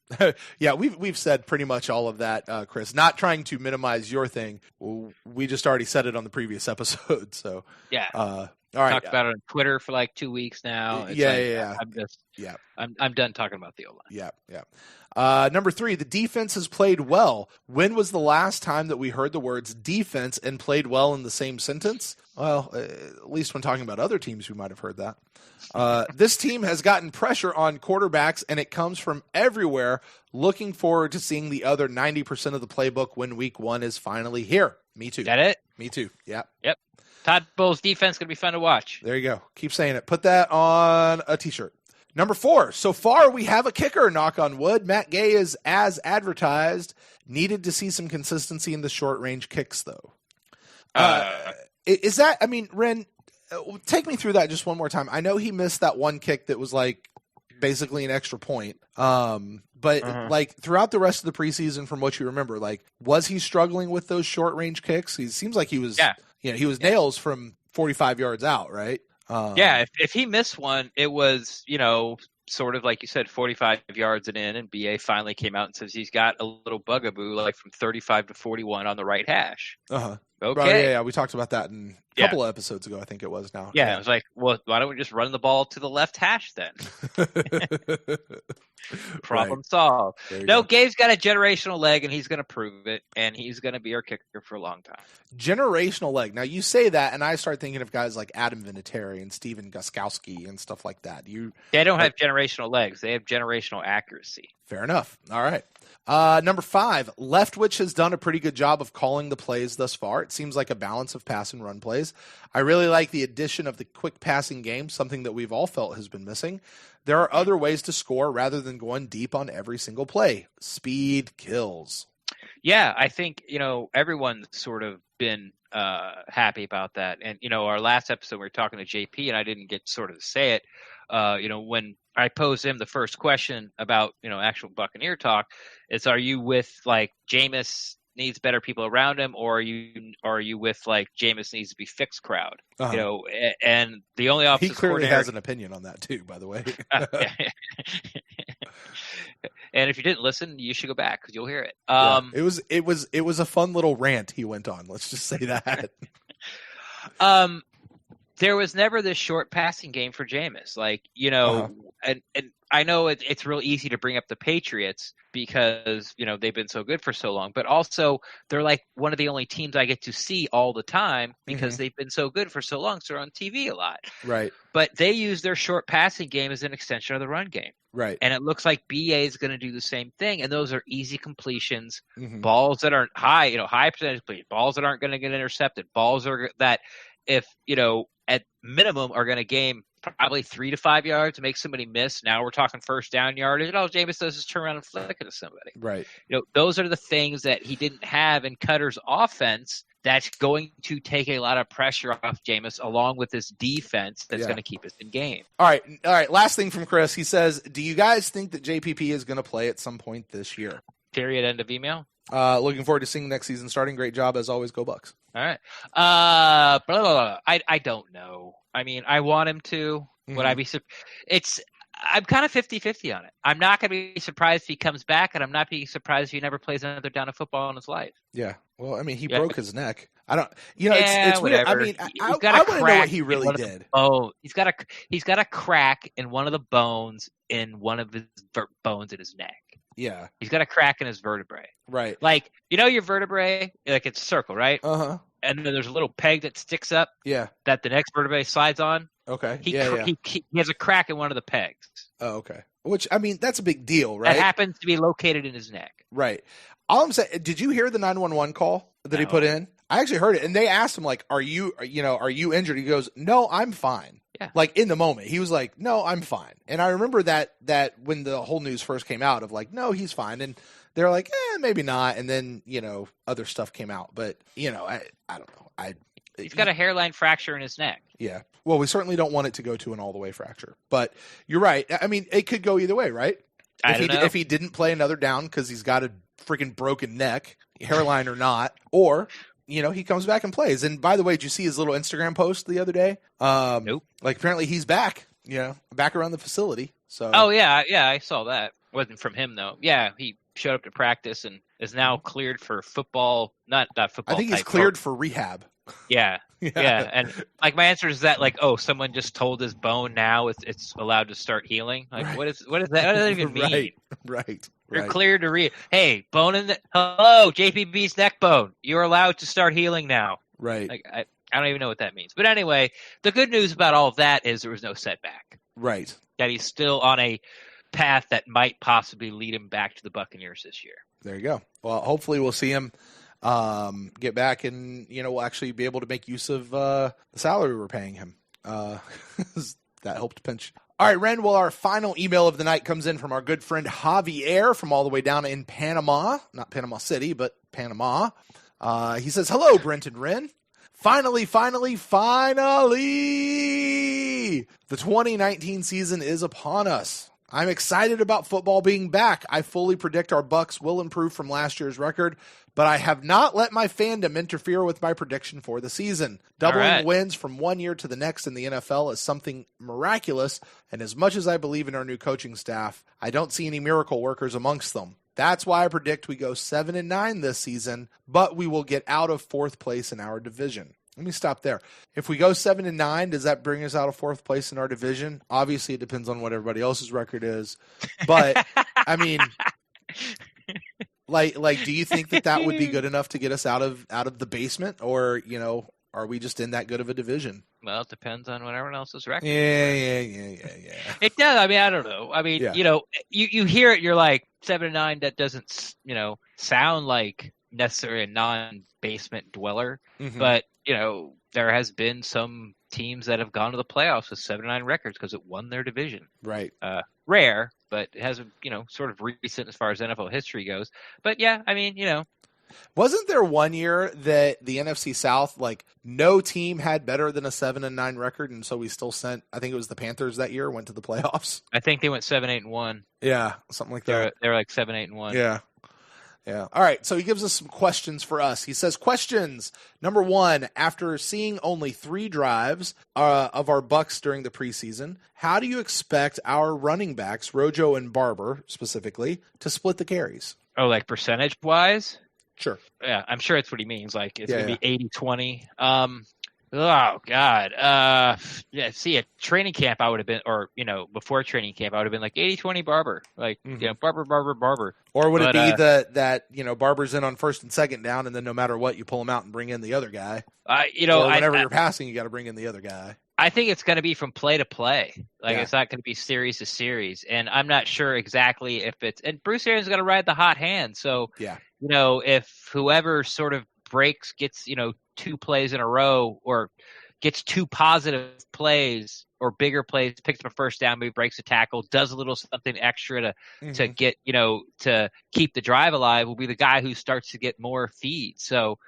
[SPEAKER 1] Yeah, we've said pretty much all of that, Chris. Not trying to minimize your thing. We just already said it on the previous episode. So
[SPEAKER 2] yeah.
[SPEAKER 1] All right.
[SPEAKER 2] Talked about it on Twitter for like 2 weeks now. I'm done talking about the O-line.
[SPEAKER 1] Yeah. Number 3, the defense has played well. When was the last time that we heard the words defense and played well in the same sentence? Well, at least when talking about other teams, we might have heard that. This team has gotten pressure on quarterbacks, and it comes from everywhere. Looking forward to seeing the other 90% of the playbook when week 1 is finally here. Me too.
[SPEAKER 2] That it?
[SPEAKER 1] Me too. Yeah.
[SPEAKER 2] Yep. Todd Bowles' defense going to be fun to watch.
[SPEAKER 1] There you go. Keep saying it. Put that on a T-shirt. Number 4. So far, we have a kicker, knock on wood. Matt Gay is as advertised. Needed to see some consistency in the short-range kicks, though. Is that, I mean, Ren, take me through that just one more time. I know he missed that one kick that was like basically an extra point. But like throughout the rest of the preseason, from what you remember, like, was he struggling with those short range kicks? He seems like he was, he was nails from 45 yards out, right?
[SPEAKER 2] If he missed one, it was, sort of like you said, 45 yards and in, and BA finally came out and says he's got a little bugaboo, like from 35 to 41 on the right hash. Okay.
[SPEAKER 1] Right, yeah, we talked about that in a couple of episodes ago, I think it was now.
[SPEAKER 2] Yeah, it was like, well, why don't we just run the ball to the left hash then? Problem solved. No, Gabe's got a generational leg, and he's going to prove it, and he's going to be our kicker for a long time.
[SPEAKER 1] Generational leg. Now, you say that, and I start thinking of guys like Adam Vinatieri and Steven Gostkowski and stuff like that.
[SPEAKER 2] They don't have generational legs. They have generational accuracy.
[SPEAKER 1] Fair enough. All right. Number 5, Leftwich has done a pretty good job of calling the plays thus far. It seems like a balance of pass and run plays. I really like the addition of the quick passing game, something that we've all felt has been missing. There are other ways to score rather than going deep on every single play. Speed kills. Yeah,
[SPEAKER 2] I think, everyone's sort of been happy about that. And, our last episode, we were talking to JP, and I didn't get sort of to say it. When I posed him the first question about, actual Buccaneer talk, it's, are you with like Jameis needs better people around him, or are you with like Jameis needs to be fixed crowd? And the only offensive
[SPEAKER 1] he clearly has an opinion on that too, by the way.
[SPEAKER 2] And if you didn't listen, you should go back because you'll hear it.
[SPEAKER 1] It was a fun little rant he went on. Let's just say that.
[SPEAKER 2] There was never this short passing game for Jameis. Like, and I know it's real easy to bring up the Patriots because, they've been so good for so long. But also, they're like one of the only teams I get to see all the time because they've been so good for so long. So they're on TV a lot.
[SPEAKER 1] Right.
[SPEAKER 2] But they use their short passing game as an extension of the run game.
[SPEAKER 1] Right.
[SPEAKER 2] And it looks like BA is going to do the same thing. And those are easy completions, balls that aren't high, high percentage, balls that aren't going to get intercepted, balls that if, at minimum are going to gain probably 3 to 5 yards, make somebody miss. Now we're talking first down yardage. And all Jameis does is turn around and flick it to somebody.
[SPEAKER 1] Right.
[SPEAKER 2] Those are the things that he didn't have in Cutter's offense that's going to take a lot of pressure off Jameis, along with this defense that's going to keep us in game.
[SPEAKER 1] All right. Last thing from Chris. He says, do you guys think that JPP is going to play at some point this year?
[SPEAKER 2] Period. End of email.
[SPEAKER 1] Looking forward to seeing next season starting. Great job as always. Go Bucks.
[SPEAKER 2] All right. I don't know. I mean, I want him to. Would I be? I'm kind of 50-50 on it. I'm not going to be surprised if he comes back, and I'm not being surprised if he never plays another down of football in his life.
[SPEAKER 1] Yeah. Well, I mean, he broke his neck. I don't. It's weird. I mean, I want to know what he really did.
[SPEAKER 2] Oh, he's got a crack in one of the bones in one of his bones in his neck.
[SPEAKER 1] Yeah.
[SPEAKER 2] He's got a crack in his vertebrae.
[SPEAKER 1] Right.
[SPEAKER 2] Like, your vertebrae, like it's a circle, right?
[SPEAKER 1] Uh-huh.
[SPEAKER 2] And then there's a little peg that sticks up.
[SPEAKER 1] Yeah.
[SPEAKER 2] That the next vertebrae slides on.
[SPEAKER 1] Okay.
[SPEAKER 2] He has a crack in one of the pegs.
[SPEAKER 1] Oh, okay. Which, I mean, that's a big deal, right?
[SPEAKER 2] That happens to be located in his neck.
[SPEAKER 1] Right. All I'm saying, did you hear the 911 call that he put in? I actually heard it, and they asked him, like, are you injured? He goes, no, I'm fine.
[SPEAKER 2] Yeah.
[SPEAKER 1] Like, in the moment, he was like, no, I'm fine. And I remember that when the whole news first came out of like, no, he's fine. And they're like, maybe not. And then, other stuff came out. But, I don't know.
[SPEAKER 2] He's got a hairline fracture in his neck.
[SPEAKER 1] Yeah. Well, we certainly don't want it to go to an all-the-way fracture. But you're right. I mean, it could go either way, right? If he didn't play another down because he's got a freaking broken neck, hairline or not, or he comes back and plays. And by the way, did you see his little Instagram post the other day?
[SPEAKER 2] Nope.
[SPEAKER 1] Like, apparently he's back, back around the facility. So.
[SPEAKER 2] Oh, yeah, I saw that. Wasn't from him, though. Yeah, he showed up to practice and is now cleared for football. Not football.
[SPEAKER 1] I think he's cleared for rehab.
[SPEAKER 2] Yeah. Yeah. And like my answer is that like, oh, someone just told his bone now it's allowed to start healing. Like, right. What is that? What does that even mean?
[SPEAKER 1] Right.
[SPEAKER 2] You're cleared to hey, bone in hello, JPB's neck bone. You're allowed to start healing now.
[SPEAKER 1] Right.
[SPEAKER 2] Like, I don't even know what that means. But anyway, the good news about all of that is there was no setback.
[SPEAKER 1] Right.
[SPEAKER 2] That he's still on a path that might possibly lead him back to the Buccaneers this year.
[SPEAKER 1] There you go. Well, hopefully we'll see him get back and, we'll actually be able to make use of the salary we're paying him. That helped pinch. All right, Ren, well, our final email of the night comes in from our good friend Javier from all the way down in Panama. Not Panama City, but Panama. He says, hello, Brent and Ren. Finally, the 2019 season is upon us. I'm excited about football being back. I fully predict our Bucs will improve from last year's record, but I have not let my fandom interfere with my prediction for the season. Doubling wins from one year to the next in the NFL is something miraculous, and as much as I believe in our new coaching staff, I don't see any miracle workers amongst them. That's why I predict we go 7-9 this season, but we will get out of fourth place in our division. Let me stop there. If we go 7-9, does that bring us out of fourth place in our division? Obviously, it depends on what everybody else's record is. But I mean, like, do you think that would be good enough to get us out of the basement, or are we just in that good of a division?
[SPEAKER 2] Well, it depends on what everyone else's record.
[SPEAKER 1] Yeah.
[SPEAKER 2] It does. I mean, I don't know. I mean, you hear it, you're like 7-9. That doesn't, sound like necessarily a non-basement dweller, but. There has been some teams that have gone to the playoffs with 7-9 records because it won their division.
[SPEAKER 1] Right.
[SPEAKER 2] Rare, but it has, sort of recent as far as NFL history goes. But yeah, I mean,
[SPEAKER 1] Wasn't there one year that the NFC South, like, no team had better than a 7-9 record, and so we still sent, I think it was the Panthers that year, went to the playoffs?
[SPEAKER 2] I think they went 7-8-1.
[SPEAKER 1] Yeah, something like that.
[SPEAKER 2] They were like 7-8-1.
[SPEAKER 1] Yeah. Yeah. All right. So he gives us some questions for us. He says, questions. Number 1, after seeing only 3 drives of our Bucs during the preseason, how do you expect our running backs, Rojo and Barber specifically, to split the carries?
[SPEAKER 2] Oh, like percentage wise?
[SPEAKER 1] Sure.
[SPEAKER 2] Yeah, I'm sure that's what he means. Like it's going to be 80-20. Oh God. See, at training camp I would have been, or before training camp I would have been like 80-20 Barber, like Barber.
[SPEAKER 1] Or would it be that Barber's in on first and second down, and then no matter what you pull him out and bring in the other guy. Or whenever you're passing, you got to bring in the other guy.
[SPEAKER 2] I think it's going to be from play to play. Like it's not going to be series to series, and I'm not sure exactly if it's. And Bruce Arians is going to ride the hot hand, so if whoever sort of gets 2 plays in a row or gets 2 positive plays or bigger plays, picks up a first down, maybe breaks a tackle, does a little something extra to get, to keep the drive alive, will be the guy who starts to get more feeds. So,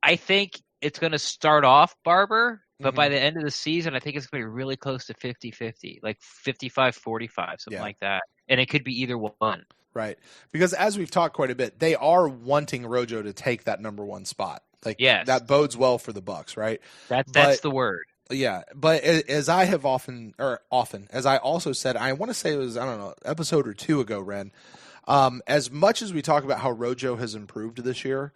[SPEAKER 2] I think it's going to start off Barber, but by the end of the season, I think it's going to be really close to 50-50, like 55-45, something like that. And it could be either one.
[SPEAKER 1] Right. Because as we've talked quite a bit, they are wanting Rojo to take that number 1 spot. Like that bodes well for the Bucs, right?
[SPEAKER 2] That's the word.
[SPEAKER 1] Yeah. But as I have often, as I also said, I want to say it was, I don't know, episode or 2 ago, Ren, as much as we talk about how Rojo has improved this year,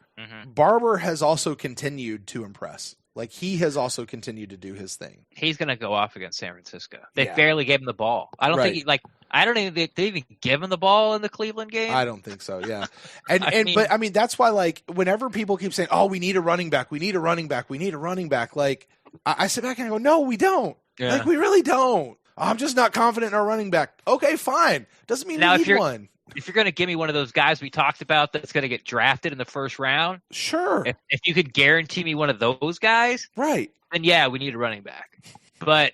[SPEAKER 1] Barber has also continued to impress. Like, he has also continued to do his thing.
[SPEAKER 2] He's going to go off against San Francisco. They barely gave him the ball. I don't think I don't even think they even give him the ball in the Cleveland game.
[SPEAKER 1] I don't think so. Yeah. But that's why, like, whenever people keep saying, "Oh, we need a running back. We need a running back. We need a running back." Like, I sit back and I go, "No, we don't.
[SPEAKER 2] Yeah.
[SPEAKER 1] Like, we really don't. I'm just not confident in our running back." Okay, fine. Doesn't mean we need one.
[SPEAKER 2] If you're going to give me one of those guys we talked about that's going to get drafted in the first round,
[SPEAKER 1] sure.
[SPEAKER 2] If you could guarantee me one of those guys,
[SPEAKER 1] right?
[SPEAKER 2] Then we need a running back. But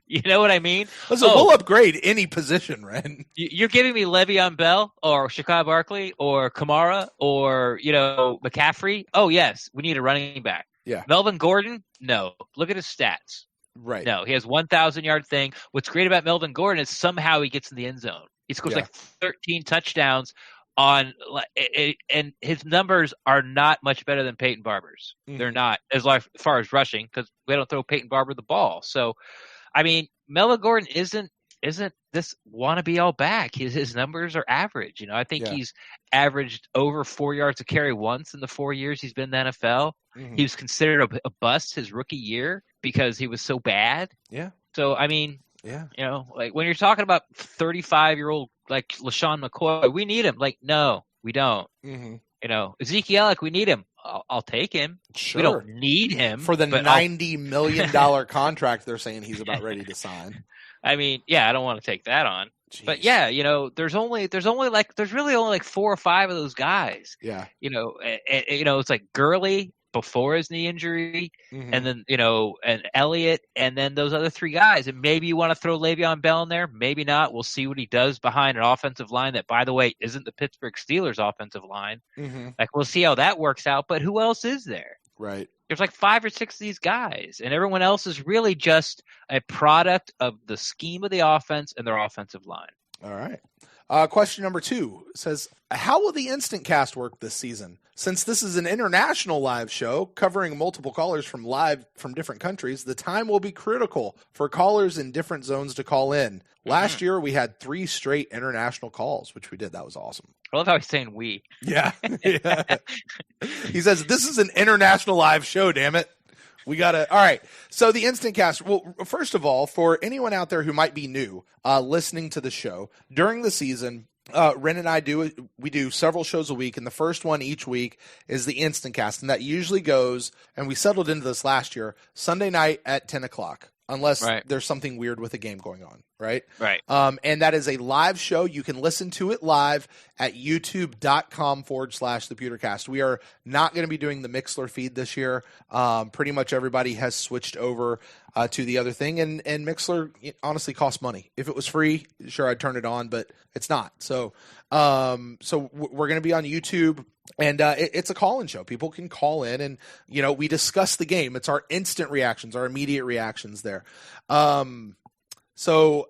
[SPEAKER 2] you know what I mean?
[SPEAKER 1] Listen, we'll upgrade any position, Ren.
[SPEAKER 2] You're giving me Le'Veon Bell or Shaquille Barkley or Kamara or McCaffrey. Oh yes, we need a running back.
[SPEAKER 1] Yeah.
[SPEAKER 2] Melvin Gordon? No. Look at his stats.
[SPEAKER 1] Right.
[SPEAKER 2] No, he has 1,000-yard thing. What's great about Melvin Gordon is somehow he gets in the end zone. He scores like 13 touchdowns and his numbers are not much better than Peyton Barber's. They're not as far as rushing because we don't throw Peyton Barber the ball. So, I mean, Melvin Gordon isn't this wannabe all back. His numbers are average. I think he's averaged over 4 yards a carry once in the 4 years he's been in the NFL. He was considered a bust his rookie year because he was so bad. Yeah. So, I mean, like when you're talking about 35-year-old like LaShawn McCoy, we need him. Like, no, we don't. Ezekiel Elliott, we need him. I'll take him.
[SPEAKER 1] Sure.
[SPEAKER 2] We don't need him
[SPEAKER 1] for the
[SPEAKER 2] but
[SPEAKER 1] $90 million contract they're saying he's about ready to sign.
[SPEAKER 2] I mean, yeah, I don't want to take that on.
[SPEAKER 1] Jeez.
[SPEAKER 2] But yeah, there's really only like 4 or 5 of those guys.
[SPEAKER 1] Yeah.
[SPEAKER 2] It's like Gurley before his knee injury, and then and Elliott, and then those other 3 guys. And maybe you want to throw Le'Veon Bell in there, maybe not. We'll see what he does behind an offensive line that, by the way, isn't the Pittsburgh Steelers' offensive line. Like, we'll see how that works out. But who else is there?
[SPEAKER 1] Right.
[SPEAKER 2] There's like 5 or 6 of these guys, and everyone else is really just a product of the scheme of the offense and their offensive line.
[SPEAKER 1] All right. Question number 2 says, how will the InstantCast work this season? Since this is an international live show covering multiple callers from different countries, the time will be critical for callers in different zones to call in. Last year, we had 3 straight international calls, which we did. That was awesome.
[SPEAKER 2] I love how he's saying we.
[SPEAKER 1] Yeah. He says, this is an international live show, damn it. We got to. All right. So the InstantCast. Well, first of all, for anyone out there who might be new listening to the show, during the season, Ren and I do several shows a week, and the first one each week is the InstantCast, and that usually goes, and we settled into this last year, Sunday night at 10 o'clock. Unless there's something weird with a game going on, right?
[SPEAKER 2] Right.
[SPEAKER 1] And that is a live show. You can listen to it live at youtube.com/the PewterCast. We are not going to be doing the Mixlr feed this year. Pretty much everybody has switched over to the other thing. And Mixlr honestly costs money. If it was free, sure, I'd turn it on, but it's not. So we're going to be on YouTube. And it's a call-in show. People can call in, and we discuss the game. It's our instant reactions, our immediate reactions there. So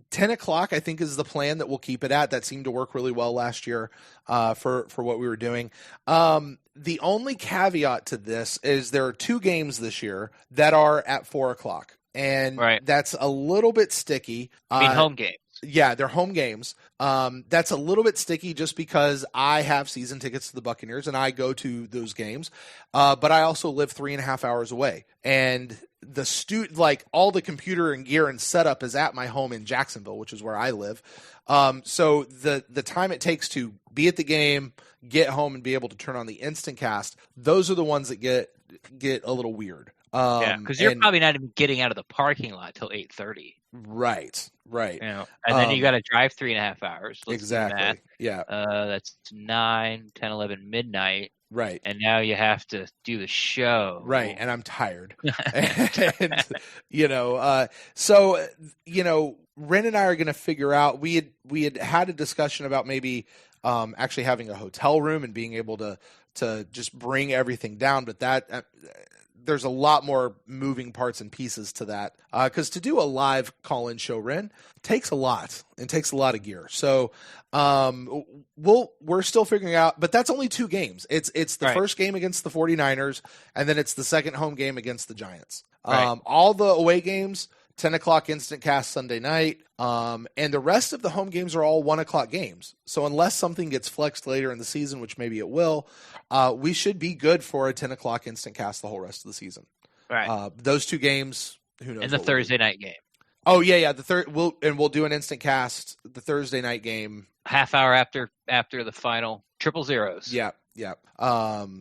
[SPEAKER 1] 10 o'clock, I think, is the plan that we'll keep it at. That seemed to work really well last year for what we were doing. The only caveat to this is there are 2 games this year that are at 4 o'clock, and that's a little bit sticky.
[SPEAKER 2] Home games.
[SPEAKER 1] Yeah, they're home games. That's a little bit sticky just because I have season tickets to the Buccaneers and I go to those games. But I also live 3.5 hours away, and all the computer and gear and setup is at my home in Jacksonville, which is where I live. So the time it takes to be at the game, get home, and be able to turn on the InstantCast, those are the ones that get a little weird.
[SPEAKER 2] Because you're probably not even getting out of the parking lot till 8:30.
[SPEAKER 1] Right.
[SPEAKER 2] And then you got to drive 3.5 hours.
[SPEAKER 1] Exactly. Yeah.
[SPEAKER 2] That's 9, 10, 11, midnight.
[SPEAKER 1] Right.
[SPEAKER 2] And now you have to do the show.
[SPEAKER 1] Right. And I'm tired. And, so Ren and I are going to figure out, we had a discussion about maybe actually having a hotel room and being able to just bring everything down. But that, there's a lot more moving parts and pieces to that. Because to do a live call-in show, Ren, takes a lot. It takes a lot of gear. So we're still figuring out, but that's only 2 games. It's the first game against the 49ers, and then it's the second home game against the Giants. All the away games, 10 o'clock InstantCast Sunday night. And the rest of the home games are all 1 o'clock games. So unless something gets flexed later in the season, which maybe it will, we should be good for a 10 o'clock InstantCast the whole rest of the season.
[SPEAKER 2] Right.
[SPEAKER 1] Those 2 games, who knows?
[SPEAKER 2] And the Thursday night game.
[SPEAKER 1] Oh yeah. We'll do an InstantCast the Thursday night game.
[SPEAKER 2] Half hour after the final 000s.
[SPEAKER 1] Yeah. Yeah.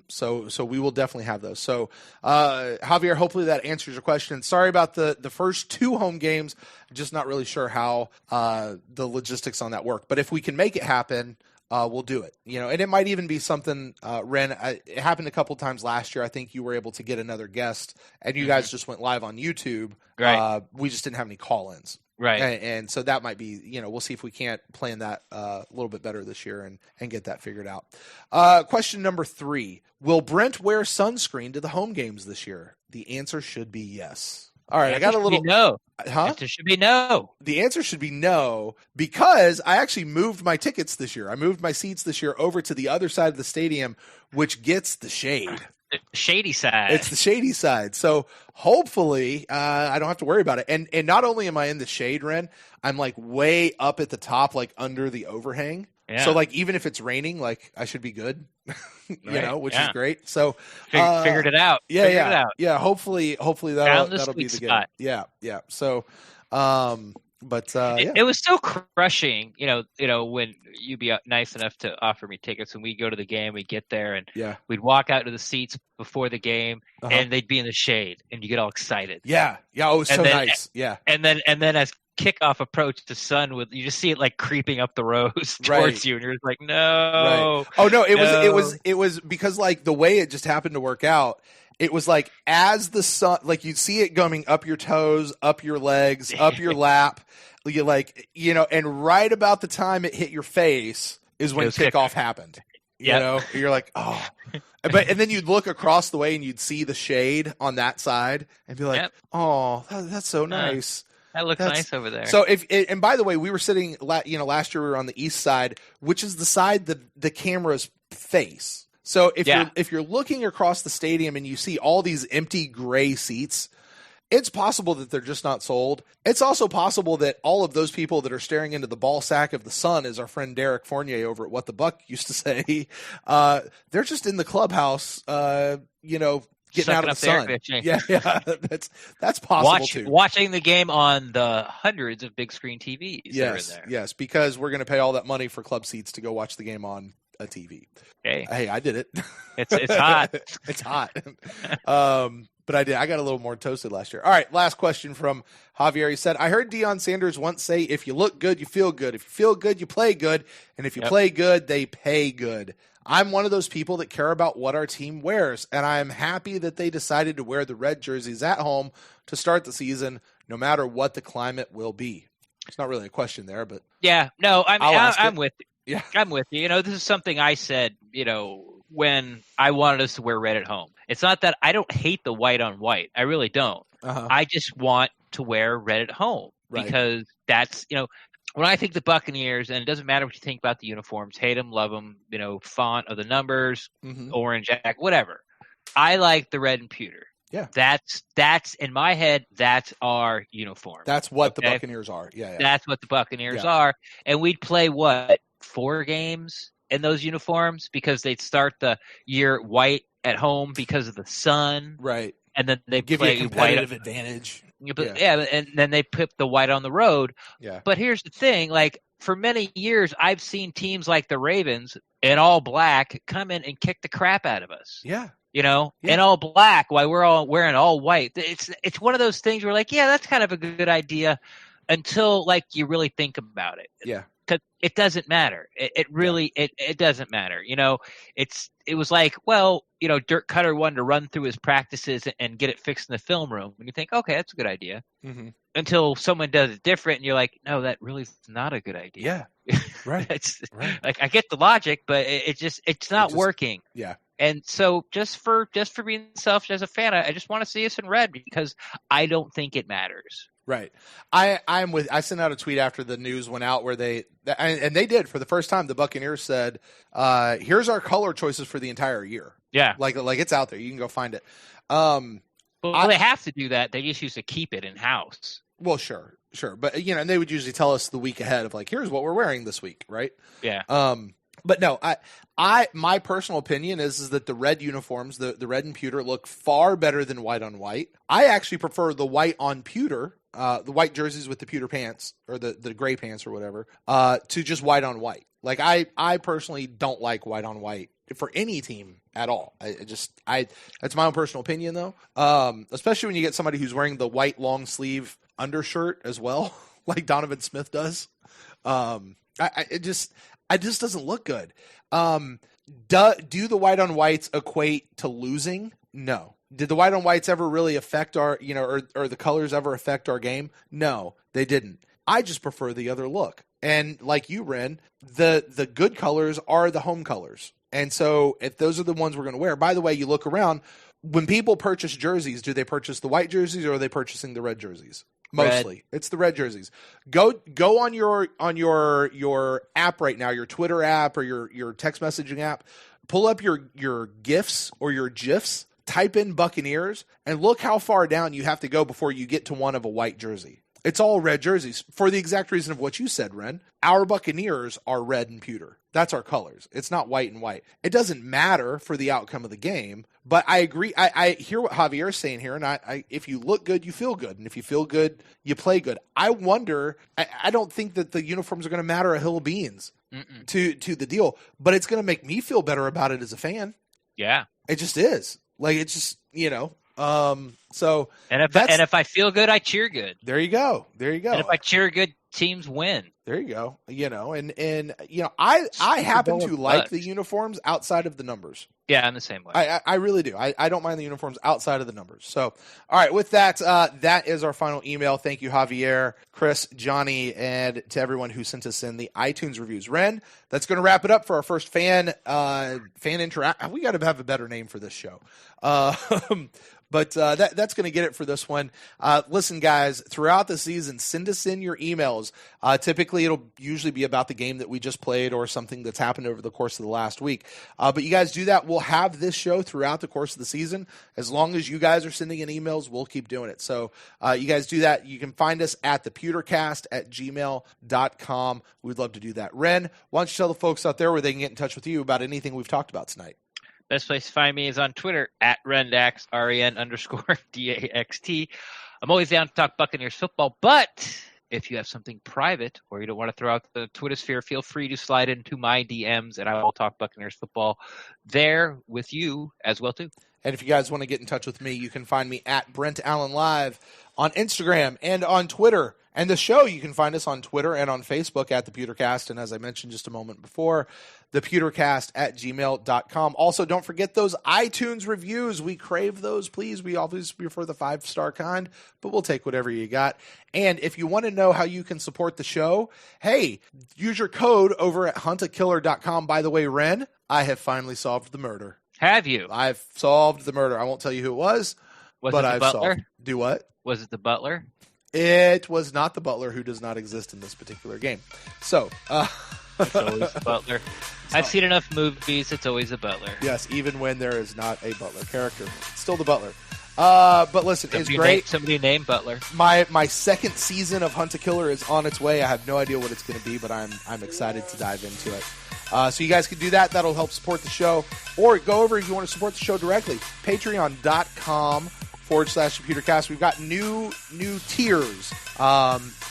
[SPEAKER 1] So we will definitely have those. So, Javier, hopefully that answers your question. Sorry about the first 2 home games. Just not really sure how, the logistics on that work, but if we can make it happen, we'll do it, and it might even be something, Ren, it happened a couple times last year. I think you were able to get another guest and you guys just went live on YouTube.
[SPEAKER 2] Right.
[SPEAKER 1] We just didn't have any call-ins.
[SPEAKER 2] Right.
[SPEAKER 1] And so that might be, we'll see if we can't plan that a little bit better this year and get that figured out. Question number 3, will Brent wear sunscreen to the home games this year? The answer should be yes. All right. I got a little
[SPEAKER 2] no.
[SPEAKER 1] Huh?
[SPEAKER 2] The answer should be no.
[SPEAKER 1] The answer should be no, because I actually moved my tickets this year. I moved my seats this year over to the other side of the stadium, which gets the shade.
[SPEAKER 2] The shady side.
[SPEAKER 1] It's the shady side. So hopefully I don't have to worry about it. And not only am I in the shade, Ren, I'm like way up at the top, like under the overhang. Yeah. So like even if it's raining, like I should be good, which is great. So
[SPEAKER 2] figured it out.
[SPEAKER 1] Yeah,
[SPEAKER 2] figured it out.
[SPEAKER 1] Yeah. Hopefully that'll be the game. Yeah. So But
[SPEAKER 2] it was so crushing, when you'd be nice enough to offer me tickets and we'd go to the game, we'd get there and we'd walk out to the seats before the game and they'd be in the shade and you get all excited.
[SPEAKER 1] Yeah. Yeah. It was so nice. Yeah.
[SPEAKER 2] And then as kickoff approached, the sun you just see it like creeping up the rows towards you and you're just like, no.
[SPEAKER 1] Right. Oh no, it was because like the way it just happened to work out. It was like as the sun, like you'd see it going up your toes, up your legs, up your lap. You and right about the time it hit your face is when kickoff happened. You know, you're like, oh, and then you'd look across the way and you'd see the shade on that side and be like, oh, that's so nice.
[SPEAKER 2] That looks nice over there.
[SPEAKER 1] So and by the way, we were sitting, last year we were on the east side, which is the side the cameras face. So if you're looking across the stadium and you see all these empty gray seats, it's possible that they're just not sold. It's also possible that all of those people that are staring into the ball sack of the sun, as our friend Derek Fournier over at What the Buck used to say, they're just in the clubhouse, getting out of the sun. Yeah, that's possible too.
[SPEAKER 2] Watching the game on the hundreds of big screen TVs.
[SPEAKER 1] Yes, because we're going to pay all that money for club seats to go watch the game on a TV. Hey, I did it.
[SPEAKER 2] It's hot.
[SPEAKER 1] It's hot. But I did. I got a little more toasted last year. All right, last question from Javier. He said, I heard Deion Sanders once say, if you look good, you feel good. If you feel good, you play good. And if you play good, they pay good. I'm one of those people that care about what our team wears, and I'm happy that they decided to wear the red jerseys at home to start the season, no matter what the climate will be. It's not really a question there, but
[SPEAKER 2] I'm with you.
[SPEAKER 1] Yeah,
[SPEAKER 2] I'm with you. This is something I said, when I wanted us to wear red at home. It's not that I don't hate the white on white. I really don't. I just want to wear red at home because that's, when I think the Buccaneers, and it doesn't matter what you think about the uniforms, hate them, love them, font of the numbers, orange, jack, whatever. I like the red and pewter.
[SPEAKER 1] Yeah.
[SPEAKER 2] That's in my head, that's our uniform.
[SPEAKER 1] That's what the Buccaneers are. Yeah.
[SPEAKER 2] That's what the Buccaneers are. And we'd play 4 games in those uniforms because they'd start the year white at home because of the sun.
[SPEAKER 1] Right.
[SPEAKER 2] And then they
[SPEAKER 1] give
[SPEAKER 2] play
[SPEAKER 1] you a competitive advantage.
[SPEAKER 2] And then they put the white on the road.
[SPEAKER 1] Yeah.
[SPEAKER 2] But here's the thing, like for many years I've seen teams like the Ravens in all black come in and kick the crap out of us.
[SPEAKER 1] Yeah.
[SPEAKER 2] In all black while we're all wearing all white. It's one of those things where like, yeah, that's kind of a good idea until like you really think about it.
[SPEAKER 1] Yeah.
[SPEAKER 2] Because it doesn't matter. It really it doesn't matter. It was like, Dirk Cutter wanted to run through his practices and get it fixed in the film room. And you think, okay, that's a good idea.
[SPEAKER 1] Mm-hmm.
[SPEAKER 2] Until someone does it different, and you're like, no, that really is not a good idea.
[SPEAKER 1] Yeah, right.
[SPEAKER 2] Like I get the logic, but it's not working.
[SPEAKER 1] Yeah.
[SPEAKER 2] And so just for being selfish as a fan, I just want to see us in red because I don't think it matters.
[SPEAKER 1] Right. I sent out a tweet after the news went out where they did for the first time. The Buccaneers said, here's our color choices for the entire year.
[SPEAKER 2] Yeah.
[SPEAKER 1] Like it's out there. You can go find it.
[SPEAKER 2] Well, they have to do that. They just used to keep it in house.
[SPEAKER 1] Well, sure. But and they would usually tell us the week ahead of like, here's what we're wearing this week. Right.
[SPEAKER 2] Yeah.
[SPEAKER 1] But no, my personal opinion is that the red uniforms, the red and pewter look far better than white on white. I actually prefer the white on pewter, the white jerseys with the pewter pants or the gray pants or whatever, to just white on white. Like I personally don't like white on white for any team at all. That's my own personal opinion though. Especially when you get somebody who's wearing the white long sleeve undershirt as well, like Donovan Smith does. It just doesn't look good. Do the white on whites equate to losing? No. Did the white on whites ever really affect our, or the colors ever affect our game? No, they didn't. I just prefer the other look. And like you, Ren, the good colors are the home colors. And so if those are the ones we're going to wear, by the way, you look around, when people purchase jerseys, do they purchase the white jerseys or are they purchasing the red jerseys? Mostly. Red. It's the red jerseys. Go on your app right now, your Twitter app or your text messaging app. Pull up your GIFs or your GIFs, type in Buccaneers, and look how far down you have to go before you get to one of a white jersey. It's all red jerseys for the exact reason of what you said, Ren. Our Buccaneers are red and pewter. That's our colors. It's not white and white. It doesn't matter for the outcome of the game, but I agree. I hear what Javier's saying here, and I if you look good, you feel good, and if you feel good, you play good. I wonder. I don't think that the uniforms are going to matter a hill of beans to the deal, but it's going to make me feel better about it as a fan.
[SPEAKER 2] Yeah,
[SPEAKER 1] it just is. Like it's just So
[SPEAKER 2] if I feel good, I cheer good.
[SPEAKER 1] There you go. And
[SPEAKER 2] if I cheer good, teams win.
[SPEAKER 1] There you go. I happen to like the uniforms outside of the numbers.
[SPEAKER 2] Yeah, I'm the same way.
[SPEAKER 1] I really do. I don't mind the uniforms outside of the numbers. So, all right, with that, that is our final email. Thank you, Javier, Chris, Johnny, and to everyone who sent us in the iTunes reviews. Ren, that's going to wrap it up for our first fan interact. We got to have a better name for this show. But that's going to get it for this one. Listen, guys, throughout the season, send us in your emails. Typically, it'll usually be about the game that we just played or something that's happened over the course of the last week. But you guys do that. We'll have this show throughout the course of the season. As long as you guys are sending in emails, we'll keep doing it. So you guys do that. You can find us at the PewterCast@gmail.com. We'd love to do that. Ren, why don't you tell the folks out there where they can get in touch with you about anything we've talked about tonight?
[SPEAKER 2] Best place to find me is on Twitter at Rendax, REN_DAXT. I'm always down to talk Buccaneers football, but if you have something private or you don't want to throw out the Twitter sphere, feel free to slide into my DMs and I will talk Buccaneers football there with you as well, too.
[SPEAKER 1] And if you guys want to get in touch with me, you can find me at Brent Allen Live on Instagram and on Twitter. And the show, you can find us on Twitter and on Facebook at the PewterCast. And as I mentioned just a moment before, the PewterCast@gmail.com. Also, don't forget those iTunes reviews. We crave those, please. We always prefer the 5-star kind, but we'll take whatever you got. And if you want to know how you can support the show, hey, use your code over at huntakiller.com. By the way, Ren, I have finally solved the murder.
[SPEAKER 2] Have you?
[SPEAKER 1] I've solved the murder. I won't tell you who it was,
[SPEAKER 2] but
[SPEAKER 1] I've solved. Do what?
[SPEAKER 2] Was it the butler?
[SPEAKER 1] It was not the butler, who does not exist in this particular game. So,
[SPEAKER 2] it's always the butler. I've seen enough movies. It's always a butler.
[SPEAKER 1] Yes, even when there is not a butler character, it's still the butler. But listen, it's great.
[SPEAKER 2] Somebody named Butler.
[SPEAKER 1] My second season of Hunt a Killer is on its way. I have no idea what it's going to be, but I'm excited to dive into it. So you guys can do that. That'll help support the show. Or go over if you want to support the show directly. Patreon.com/PewterCast. We've got new tiers.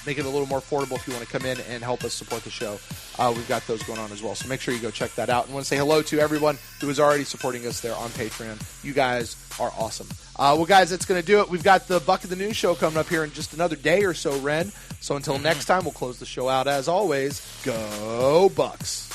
[SPEAKER 1] Make it a little more affordable if you want to come in and help us support the show. We've got those going on as well. So make sure you go check that out. And I want to say hello to everyone who is already supporting us there on Patreon. You guys are awesome. Well, guys, that's going to do it. We've got the Buck of the News show coming up here in just another day or so, Ren. So until next time, we'll close the show out as always. Go Bucks.